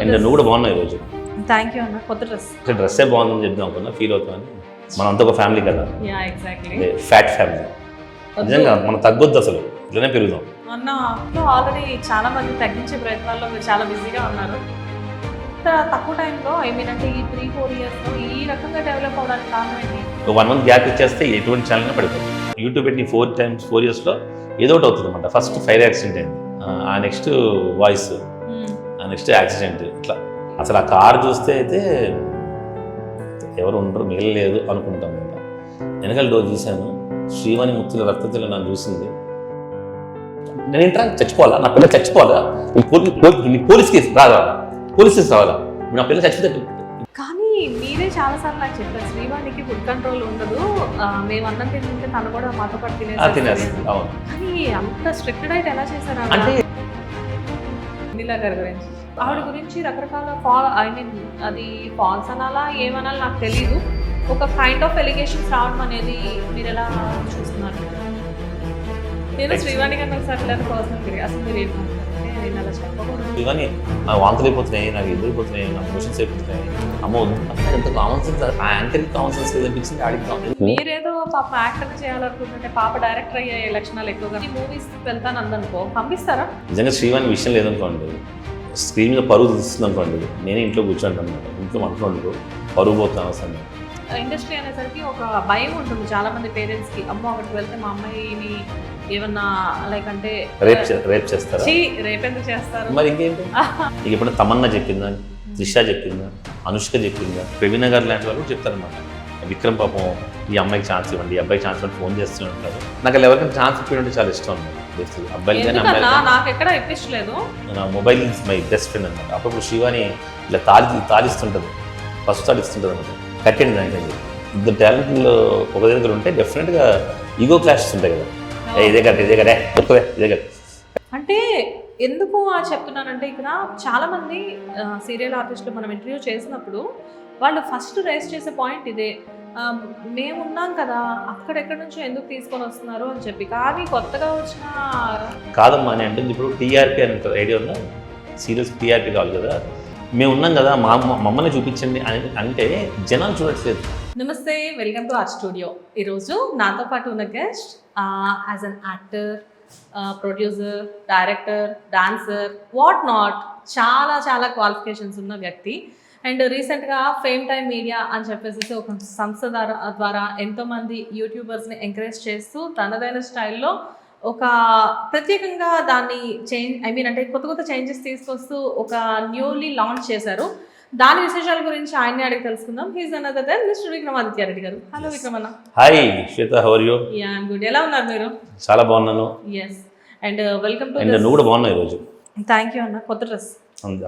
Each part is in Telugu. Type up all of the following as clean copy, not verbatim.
అండ్ నువ్వు కూడా బాగున్నావు ఈరోజు. థ్యాంక్ యూ అన్న. కొత్త డ్రెస్. డ్రెస్సే బాగుందని చెప్దాం అనుకున్నా, ఫీల్ అవుతామని. మనం అంతా ఒక ఫ్యామిలీ కదా, యా ఎగ్జాక్ట్లీ. Fat family. నిజంగా మనం తగ్గొద్దు, అసలు ఇట్లనే పెరుగుదాం. అన్న ఆల్రెడీ చాలా మంది తగ్గించే ప్రయత్నాల్లో మీరు చాలా బిజీగా ఉన్నారు. తక్కువ టైంలో అంటే ఈ 3-4 ఇయర్స్లో ఈ రకంగా డెవలప్ అవడానికి కారణం ఏంటి? 1 month గ్యాప్ ఇచ్చేస్తే ఎటువంటి ఛానల్ పడిపోతుంది. యూట్యూబ్ పెట్టి 4 yearsలో ఏదో ఒకటి అవుతుంది అనమాట. ఫస్ట్ ఫైర్ యాక్సిడెంట్ అయింది, ఆ నెక్స్ట్ వాయిస్, ఆ నెక్స్ట్ యాక్సిడెంట్. ఇట్లా అసలు ఆ కారు చూస్తే అయితే ఎవరు ఉండరు, మిగలలేదు అనుకుంటాం అనమాట. వెనకాల డోర్ చూశాను, శ్రీవాణి ముక్తుల రక్తతిలో నన్ను చూసింది. నేను ఏంట్రా చచ్చిపోవాలా, నా పిల్లలు చచ్చిపోవాలా, పోలీస్ కేసు రావాలా, పోలీస్ కేసు రావాలా, నా పిల్లలు చచ్చిపోతే. కానీ మీరే చాలాసార్లు నాకు చెప్పారు, శ్రీవాణికి ఫుడ్ కంట్రోల్ ఉండదు, మేము అన్నం తింటుంటే తను కూడా మాతో పాటు తినేస్తుంది. అవును, కానీ అంత స్ట్రిక్ట్ డైట్ ఎలా చేశారు అంటే నీలా గారి గురించి? ఆవిడ గురించి రకరకాల అది ఫాల్స్ అనాలా ఏమనాలి నాకు తెలియదు, ఒక కైండ్ ఆఫ్ ఎలిగేషన్స్ రావడం అనేది మీరు ఎలా చూస్తున్నారు? నేను శ్రీవాణి గారిని ఒకసారి లేదా పర్సనల్ అసలు మీరు ఏంటంటే నేను అలా చెప్పకూడదు. శ్రీవాణి వాంతులు అయిపోతున్నాయి, నాకు ఎదురు అయిపోతున్నాయి, నాకు మోషన్స్ అయిపోతున్నాయి, అమ్మో ఎంత కామన్ సెన్స్, ఆ యాంకర్కి కామన్ సెన్స్ అనిపించింది. ఆడికి మీరేదో పాప యాక్టర్ చేయాలనుకుంటుంటే పాప డైరెక్టర్ అయ్యే లక్షణాలు ఎక్కువగా. ఈ మూవీస్ వెళ్తాను అందనుకో, పంపిస్తారా? నిజంగా శ్రీవాణి విషయం లేదనుకోండి, స్క్రీన్ మీద పరుగు తీస్తుంది అనుకోండి, నేనే ఇంట్లో కూర్చోంటాను అనమాట. ఇంట్లో మనలో పరుగు పోతాను అసలు. ఇండస్ట్రీ అనేసరికి ఒక భయం ఉంటుంది చాలా మంది పేరెంట్స్కి, అమ్మో అక్కడికి వెళ్తే మా అమ్మాయిని ఏమన్నా లైక్ అంటే రేప్ చేస్తారా? రేప్ ఎందుకు చేస్తారు మరి ఇంకేంటి? ఇక ఇప్పుడు తమన్నా చెప్పిందా, త్రిష చెప్పిందా, అనుష్క చెప్పిందా, ప్రవీణ గారు లాంటి వాళ్ళు చెప్తారనమాట. విక్రమ్ పాపం ఈ అమ్మాయికి ఛాన్స్ ఇవ్వండి, ఈ అబ్బాయికి ఛాన్స్ ఇవ్వండి ఫోన్ చేస్తూ ఉంటారు. నాకు అలా ఎవరికైనా ఛాన్స్ ఇప్పించే చాలా ఇష్టం అనమాట. అబ్బాయిలు కానీ అమ్మాయిలు నాకు ఎక్కడ ఇప్పించలేదు. నా mobile is my best friend అనమాట. అప్పుడు శ్రీవాణి ఇలా తాలిస్తుంటుంది, ఫస్ట్ తాలిస్తుంటుంది అనమాట. కట్టండి దానికి. ఇద్దరు టాలెంట్లో ఒక దగ్గర ఉంటే డెఫినెట్గా ఈగో క్లాషెస్ ఉంటాయి కదా, ఇదే కట్టే ఇదే కట్టే ఇదే కట్టే. అంటే ఎందుకు చెప్తున్నానంటే ఇక్కడ చాలామంది సీరియల్ ఆర్టిస్టులు మనం ఇంటర్వ్యూ చేసినప్పుడు వాళ్ళు ఫస్ట్ రైజ్ చేసే పాయింట్ ఇదే, మేమున్నాం కదా అక్కడెక్కడి నుంచో ఎందుకు తీసుకొని వస్తున్నారు అని చెప్పి. కానీ కొత్తగా వచ్చిన కాదమ్మా అని అంటుంది. ఇప్పుడు టీఆర్పీ అని ఐడియా ఉందా? సీరియల్స్ టీఆర్పీ కావాలి కదా, మేము ఉన్నాం కదా, మమ్మల్ని చూపించండి అని అంటే జనాలు చూడట్లేదు. నమస్తే, వెల్కమ్ టు ఆర్ స్టూడియో. ఈరోజు నాతో పాటు ఉన్న guest as an actor, producer, director, dancer, what not, చాలా చాలా క్వాలిఫికేషన్స్ ఉన్న వ్యక్తి. అండ్ రీసెంట్గా ఫేమ్ టైమ్ మీడియా అని చెప్పేసి ఒక సంస్థ ద్వారా ఎంతోమంది యూట్యూబర్స్ని ఎంకరేజ్ చేస్తూ తనదైన స్టైల్లో ఒక ప్రత్యేకంగా దాన్ని అంటే కొత్త చేంజెస్ తీసుకొస్తూ ఒక న్యూలీ లాంచ్ చేశారు. దాని విశేషాల గురించి ఆయన్ని అడిగి తెలుసుకుందాం. He's another then mister Vikramaditya Reddy garu. Hello విక్రమన్న. Hi Shweta, how are you? Ya I am good. ఎలా ఉన్నారు మీరు? చాలా బాగున్నాను. Yes, and welcome to. And నువ్వు కూడా బాగున్నావు ఈరోజు. థ్యాంక్ యూ అన్న. కొత్త డ్రెస్.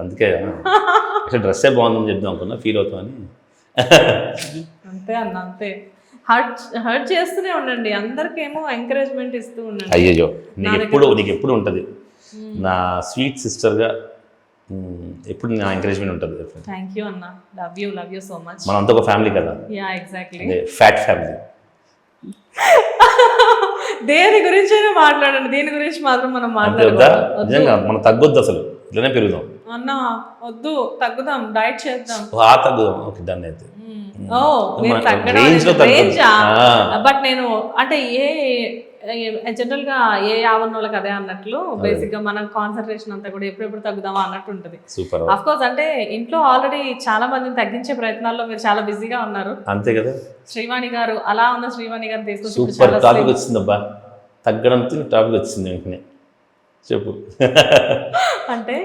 అందుకే అసలు డ్రెస్సే బాగుందని చెప్దాం అనుకున్నా, ఫీల్ అవుతామని. అంతే అన్న, అంతే. హర్ట్ చేస్తూనే ఉండండి, అందరికేమో ఎంకరేజ్మెంట్ ఇస్తూ ఉండండి. అయ్యో నీకు ఎప్పుడు ఉంటుంది, నా స్వీట్ సిస్టర్గా ఎప్పుడు నా ఎంకరేజ్మెంట్ ఉంటుంది. థ్యాంక్ యూ అన్న. Love you so much. మనం అంతా ఒక ఫ్యామిలీ కదా. Yeah exactly, fat family. దేని గురించి మాట్లాడండి, దీని గురించి మాత్రం మనం మాట్లాడొద్దా? నిజంగా మనం తగ్గొద్దు, అసలు ఇట్లనే పెరుగుదాం. అన్న వద్దు, తగ్గుదాం, డైట్ చేద్దాం. తగ్గుదాం. ఓకే, దాన్ని అయితే బట్ నేను అంటే జనరల్ గా ఏ యావన్నోళ్ళకి అదే అన్నట్లు బేసిక్ గా మన కాన్సన్ట్రేషన్ అంతా కూడా ఎప్పుడెప్పుడు తగ్గుదామా అన్నట్టు ఉంటుంది. అఫ్ కోర్స్ అంటే ఇంట్లో ఆల్రెడీ చాలా మందిని తగ్గించే ప్రయత్నాల్లో మీరు చాలా బిజీగా ఉన్నారు. అంతే కదా. శ్రీవాణి గారు, అలా ఉన్న శ్రీవాణి గారు తీసుకొచ్చి సూపర్ టాపిక్ వచ్చిందబ్బా, తగ్గడంతో టాపిక్ వచ్చింది వెంటనే చెప్పు. అంటే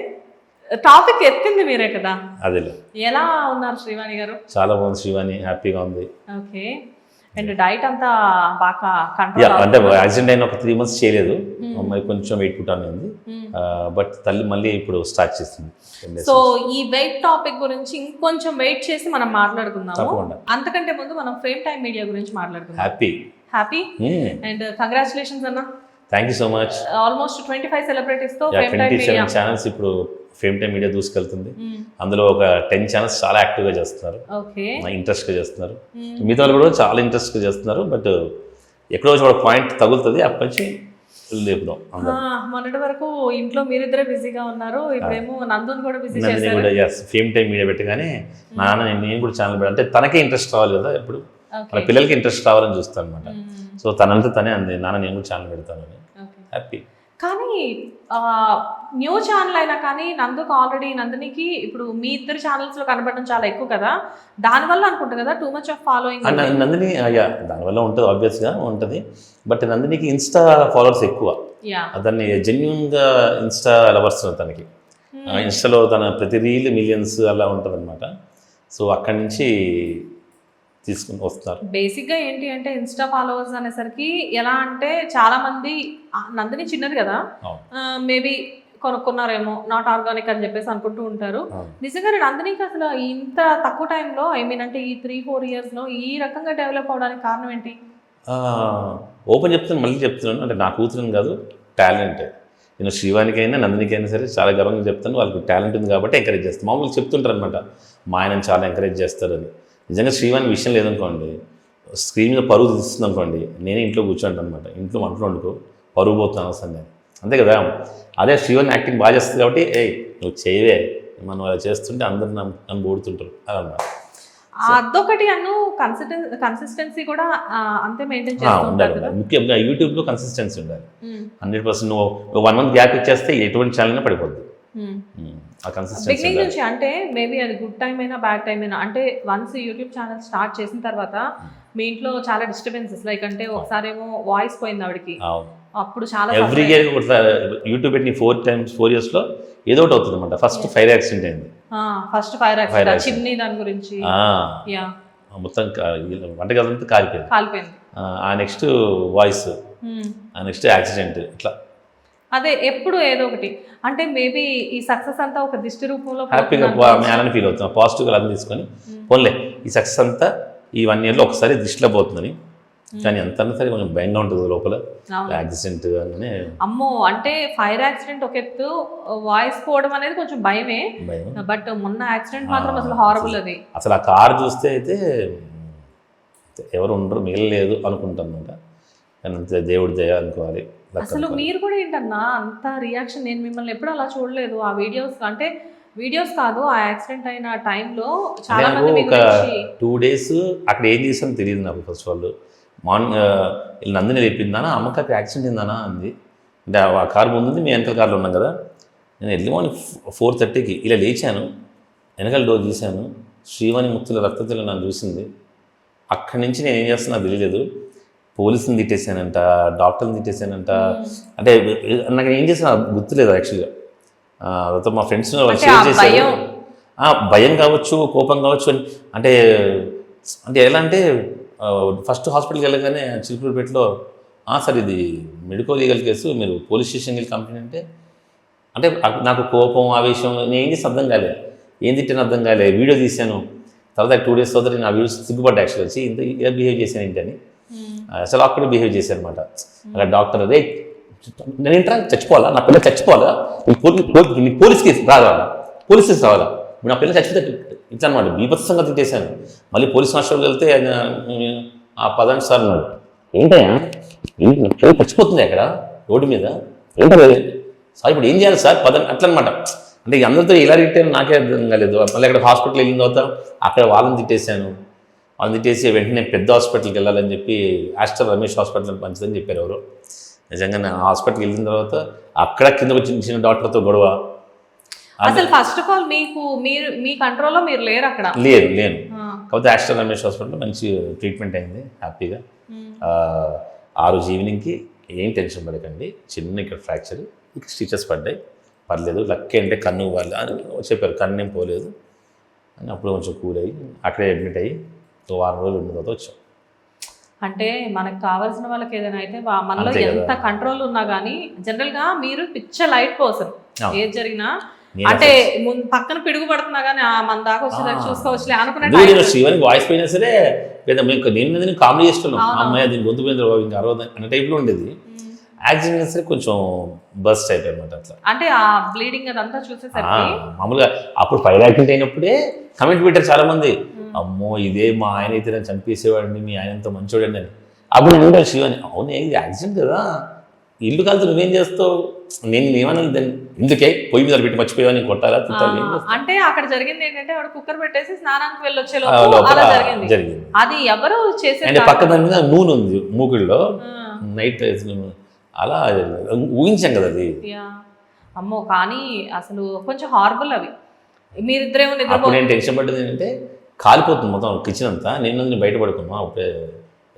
టాపిక్ ఎత్తింది మీరే కదా. అదే, ఎలా ఉన్నారు శ్రీవాణి గారు? చాలా బాగుంది శ్రీవాణి, హ్యాపీగా ఉంది. ఓకే, అండ్ డైట్ అంతా బాగా కంట్రోల్. అంటే యాక్సిడెంట్ అయిన ఒక 3 months చేయలేదు, అమ్మాయి కొంచెం వెయిట్ పుట్టాను ఉంది, బట్ తల్లి మళ్ళీ ఇప్పుడు స్టార్ట్ చేస్తుంది. సో ఈ వెయిట్ టాపిక్ గురించి ఇంకొంచెం వెయిట్ చేసి మనం మాట్లాడుకుందాము. అంతకంటే ముందు మనం ఫేమ్ టైమ్ మీడియా గురించి మాట్లాడుకుందాం. హ్యాపీ అండ్ కంగ్రాచులేషన్స్ అన్న. Thank you so much. Almost 25 celebrities తో ఫేమ్ టైమ్ మీడియా ఛానల్స్ ఇప్పుడు ఫేమ్ టైమ్ మీడియా దూసుకెళ్తుంది. అందులో ఒక 10 ఛానల్స్ చాలా యాక్టివ్గా చేస్తున్నారు, ఇంట్రెస్ట్గా చేస్తున్నారు. మిగతా వాళ్ళు కూడా చాలా ఇంట్రెస్ట్గా చేస్తున్నారు. బట్ ఎక్కడో ఒక పాయింట్ తగులుతుంది, అప్పటి నుంచి లేపుదాం అందరం. మొన్నటి వరకు ఇంట్లో మీరిద్దరే బిజీగా ఉన్నారు, ఇప్పుడేమో నందుని కూడా బిజీ నందిని చేశారు. కూడా ఫేమ్ టైం మీడియా పెట్టగానే మా నాన్న నేను కూడా ఛానల్ పెడతా అంటే తనకే ఇంట్రెస్ట్ రావాలి కదా, ఎప్పుడు మన పిల్లలకి ఇంట్రెస్ట్ రావాలని చూస్తాను అనమాట. సో తనంతా తనే అంది నాన్న నేను కూడా ఛానల్ పెడతానని. హ్యాపీ. కానీ న్యూ ఛానల్ అయినా కానీ నందుకు ఆల్రెడీ నందినికి ఇప్పుడు మీ ఇద్దరు ఛానల్స్లో కనబడడం చాలా ఎక్కువ కదా, దానివల్ల అనుకుంటా కదా too much of following. Nandini దానివల్ల ఉంటుంది, ఆబ్వియస్గా ఉంటుంది. బట్ నందినికి ఇన్స్టా ఫాలోవర్స్ ఎక్కువ, దాన్ని జెన్యున్గా ఇన్స్టా లవర్స్ తనకి. ఇన్స్టాలో తన ప్రతి రీల్ మిలియన్స్ అలా ఉంటుంది అనమాట. సో అక్కడి నుంచి తీసుకుని వస్తారు. బేసిక్గా ఏంటి అంటే ఇన్స్టా ఫాలోవర్స్ అనేసరికి ఎలా అంటే చాలా మంది నందిని చిన్నది కదా, మేబీ కొనుక్కున్నారేమో నాట్ ఆర్గానిక్ అని చెప్పేసి అనుకుంటూ ఉంటారు. నిజంగా నందినికి అసలు ఇంత తక్కువ టైంలో అంటే ఈ 3-4 ఇయర్స్లో ఈ రకంగా డెవలప్ అవడానికి కారణం ఏంటి? ఓపెన్ చెప్తాను, మళ్ళీ చెప్తున్నాను, అంటే నా కూతురుని కాదు, టాలెంట్. నేను శ్రీవానికైనా నందినికైనా సరే చాలా గర్వంగా చెప్తాను, వాళ్ళకి టాలెంట్ ఉంది కాబట్టి ఎంకరేజ్ చేస్తాను. మామూలుగా చెప్తుంటారు అనమాట మా ఆయనని చాలా ఎంకరేజ్ చేస్తారని. నిజంగా శ్రీవాణి విషయం లేదనుకోండి, స్క్రీన్ మీద పరువు తీస్తుంది అనుకోండి, నేనే ఇంట్లో కూర్చోంటాను అనమాట. ఇంట్లో వంటలు వండుకో, పరువు పోతున్నాను అవసరం నేను, అంతే కదా. అదే శ్రీవాణి యాక్టింగ్ బాగా చేస్తుంది కాబట్టి నువ్వు చేయవే మనం అలా చేస్తుంటే అందరు నన్ను పోడుతుంటారు అలా అన్నమాట. అదొకటి అను కన్సిస్టెన్సీ కూడా అంతే మెయింటైన్ ఉండాలి. ముఖ్యంగా యూట్యూబ్లో కన్సిస్టెన్సీ ఉండాలి. 100%. నువ్వు 1 month గ్యాప్ ఇచ్చేస్తే ఎటువంటి ఛానల్ పడిపోద్ది. ఆ కన్సిస్టెన్సీ బిగినింగ్ నుంచి అంటే మేబీ అది గుడ్ టైం అయినా బ్యాడ్ టైం అయినా అంటే వన్స్ యూట్యూబ్ ఛానల్ స్టార్ట్ చేసిన తర్వాత మీ ఇంట్లో చాలా డిస్టర్బెన్సెస్ లైక్ అంటే ఒకసారి ఏమో వాయిస్ పోయింది ఆవిడకి, అప్పుడు చాలా ఎవ్రీ ఇయర్ యూట్యూబ్ పెట్టి 4 yearsలో ఏదో ఒకటి అవుతుంది అనమాట. ఫస్ట్ ఫైర్ యాక్సిడెంట్ అయింది. ఫస్ట్ ఫైర్ యాక్సిడెంట్ చిమ్నీ దాని గురించి మొత్తం వంటగదంతా కాలిపోయింది. ఆ నెక్స్ట్ వాయిస్, ఆ నెక్స్ట్ యాక్సిడెంట్, ఇట్లా అదే ఎప్పుడు ఏదో ఒకటి అంటే మేబీ ఈ సక్సెస్ అంతా ఒక దిష్టి రూపంలో హ్యాపీగా మేనని ఫీల్ అవుతున్నాం. పాజిటివ్గా అది తీసుకొని పోన్లే ఈ సక్సెస్ అంతా ఈ 1 yearలో ఒకసారి దృష్టిలో పోతుందని. కానీ అంతా సరే కొంచెం భయంగా ఉంటుంది లోపల యాక్సిడెంట్ అని. అమ్మో అంటే ఫైర్ యాక్సిడెంట్ ఒక ఎత్తు, వాయిస్ పోవడం అనేది కొంచెం భయమే, బట్ మొన్న యాక్సిడెంట్ మాత్రం అసలు హారబుల్. అది అసలు ఆ కార్ చూస్తే అయితే ఎవరు ఉండరు, మిగలలేదు అనుకుంటాను. కానీ అంతే దేవుడి దయ అనుకోవాలి. అసలు మీరు కూడా ఏంటన్నా అంత రియాక్షన్, నేను మిమ్మల్ని ఎప్పుడు అలా చూడలేదు ఆ వీడియోస్. అంటే వీడియోస్ కాదు, ఆ యాక్సిడెంట్ అయిన టైంలో చాలా మంది ఒక 2 days అక్కడ ఏం చేసానో తెలియదు నాకు. First of all morning Nandini చెప్పిందానా అమ్మకి అక్కడ యాక్సిడెంట్ అయిందానా అంది. అంటే ఆ కారు ముందుంది, మీ వెనకాల కార్లో ఉన్నాం కదా. నేను ఎర్లీ మార్నింగ్ 4:30కి ఇలా లేచాను, వెనకాల డోర్ తీశాను, శ్రీవాణి ముక్తుల రక్తతులు నన్ను చూసింది. అక్కడి నుంచి నేను ఏం చేస్తున్నా నాకు తెలియలేదు. పోలీసుని తిట్టేసానంట, డాక్టర్ని తిట్టేసానంట. అంటే నాకు ఏం చేసినా గుర్తులేదు యాక్చువల్గా. తర్వాత మా ఫ్రెండ్స్ షేర్ చేశారు. భయం కావచ్చు, కోపం కావచ్చు అని. అంటే ఎలా అంటే ఫస్ట్ హాస్పిటల్కి వెళ్ళగానే చిలుకూరుపేటలో సార్ ఇది మెడికో లీగల్ కేసు, మీరు పోలీస్ స్టేషన్కి వెళ్ళి కంప్లైంట్ అంటే నాకు కోపం, ఆవేశం, నేను ఏం చేసి అర్థం కాలే, ఏం తిట్టాను అర్థం కాలే. వీడియో తీశాను. తర్వాత 2 days తర్వాత నేను ఆ వీడియోస్ సిగ్గుపడ్డా యాక్చువల్ వచ్చి ఇంత ఇలా బిహేవ్ చేశాను ఏంటని. అసలు అక్కడే బిహేవ్ చేశారనమాట. అలా డాక్టర్ అదే నేను ఏంట్రా చచ్చిపోవాలా, నా పిల్ల చచ్చిపోవాలా, నీ పోలీస్ కేసు రావాలా, పోలీస్ కేసు రావాలా, నా పిల్ల చచ్చిపోతే ఇట్లా అనమాట. బీభత్సంగా తిట్టేశాను. మళ్ళీ పోలీస్ హాస్పిటల్కి వెళ్తే ఆయన ఆ పదండి సార్ అన్నాడు. ఏంటయ్యా చచ్చిపోతుంది అక్కడ రోడ్డు మీద, ఏంటో సార్ ఇప్పుడు ఏం చేయాలి సార్ పదండి అట్లా అనమాట. అంటే అందరితో ఎలా తిట్టాను నాకే అర్థం కాలేదు. మళ్ళీ అక్కడ హాస్పిటల్ వెళ్ళిన తర్వాత అక్కడ వాళ్ళని తిట్టేశాను. వాళ్ళని తిట్టేసి వెంటనే పెద్ద హాస్పిటల్కి వెళ్ళాలని చెప్పి ఆస్టర్ రమేష్ హాస్పిటల్ మంచిదని చెప్పారు ఎవరు. నిజంగా నేను హాస్పిటల్కి వెళ్ళిన తర్వాత అక్కడ కింద వచ్చిన చిన్న డాక్టర్తో గొడవ. అసలు ఫస్ట్ ఆఫ్ ఆల్ మీ కంట్రోల్లో మీరు లేరు అక్కడ. లేను కాకపోతే ఆస్టర్ రమేష్ హాస్పిటల్లో మంచి ట్రీట్మెంట్ అయింది హ్యాపీగా. ఆ రోజు ఈవినింగ్కి ఏం టెన్షన్ పడకండి, చిన్న ఇక్కడ ఫ్రాక్చర్, ఇక్కడ స్టిచెస్ పడ్డాయి, పర్లేదు, లక్కీ అంటే కన్ను వాళ్ళు అని చెప్పారు, కన్ను ఏం పోలేదు అని. అప్పుడు కొంచెం కూల్ అయ్యి అక్కడే అడ్మిట్ అయ్యి 1 వారం రోజులు ఉన్న తర్వాత వచ్చాం. అంటే మనకు కావాల్సిన వాళ్ళకి ఏదైనా అయితే మనలో ఎంత కంట్రోల్ ఉన్నా కానీ జనరల్గా మీరు లైట్ పర్సన్, ఏది జరిగినా అంటే పక్కన పిడుగు పడుతున్నా కానీ మన దాకా వచ్చేదాకా చూసుకోవచ్చులే అనుకున్నట్టు. శ్రీవానికి వాయిస్ పోయినా సరే నేను కామెడీ చేస్తున్నాం, అమ్మాయి దీని గొంతు పోయింది ఇంకా అరవదు అన్న టైప్లో ఉండేది. యాక్సిడెంట్ సరే కొంచెం బస్ట్ అయిపోయి అనమాట. అట్లా అంటే ఆ బ్లీడింగ్ అదంతా చూసేసరికి మామూలుగా అప్పుడు ఫైర్ యాక్సిడెంట్ అయినప్పుడే కమెంట్ పెట్టారు చాలా మంది, అమ్మో ఇదే మా ఆయన అయితే నేను చంపేసేవాడిని, మీ ఆయన ఎంతో మంచోడండి అని. అప్పుడు నేను శ్రీవాణి అవునే ఇది యాక్సిడెంట్ కదా, ఇల్లు కాదు నువ్వేం చేస్తావు, నేను ఏమన్నా ఎందుకే పొయ్యి మీద పెట్టి మర్చిపోయావు నేను కొట్టాలా తిట్టాలి, ఏం చేస్తావు? అంటే అక్కడ జరిగింది ఏంటంటే ఆవిడ కుక్కర్ పెట్టేసి స్నానానికి వెళ్ళొచ్చే ఆ, లోపు లోపల అలా జరిగింది. జరిగింది. అది ఎవరు చేసే అంటే పక్క దాని మీద నూనె ఉంది మూకుల్లో, నైట్ అలా ఊహించాం కదా అది. అమ్మో, కానీ అసలు కొంచెం హారబుల్ అవి. మీరిద్దరేమో అప్పుడు నిద్రపో నేను టెన్షన్ పడ్డది ఏంటంటే కాలిపోతుంది మొత్తం కిచెన్ అంతా. నేను బయట పడుకున్నా, అప్పుడే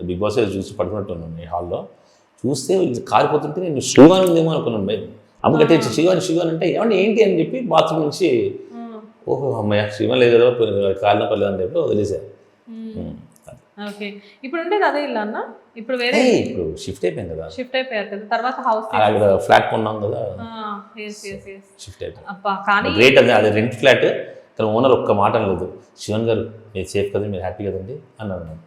బిగ్ బాస్ చూసి పడుకున్నట్టున్నాను ఈ హాల్లో. చూస్తే ఇది కాలిపోతుంటే నేను శ్రీవాణి ఉందేమో అనుకున్నాను. భయం అమ్మకంటే శ్రీవాణి అంటే ఏమంటే ఏంటి అని చెప్పి బాత్రూమ్ నుంచి ఓహో అమ్మయ్య శ్రీవాణి లేదు కదా కాలిన పర్లేదు అని చెప్పి వదిలేసాను. ఓకే. ఇప్పుడు ఉండేది అదే ఇల్లు అన్న? ఇప్పుడు వేరే ఇప్పుడు షిఫ్ట్ అయిపోయింది కదా, షిఫ్ట్ అయిపోయారు కదా, తర్వాత హౌస్ అక్కడ ఫ్లాట్ కొన్నాం కదా, షిఫ్ట్ అయిపోయింది. అబ్బా, కానీ గ్రేట్. అది రెంట్ ఫ్లాట్. కానీ ఓనర్ ఒక్క మాట అనలేదు, శివన్ గారు మీరు సేఫ్ కదా, మీరు హ్యాపీ కదండి అన్నాడు.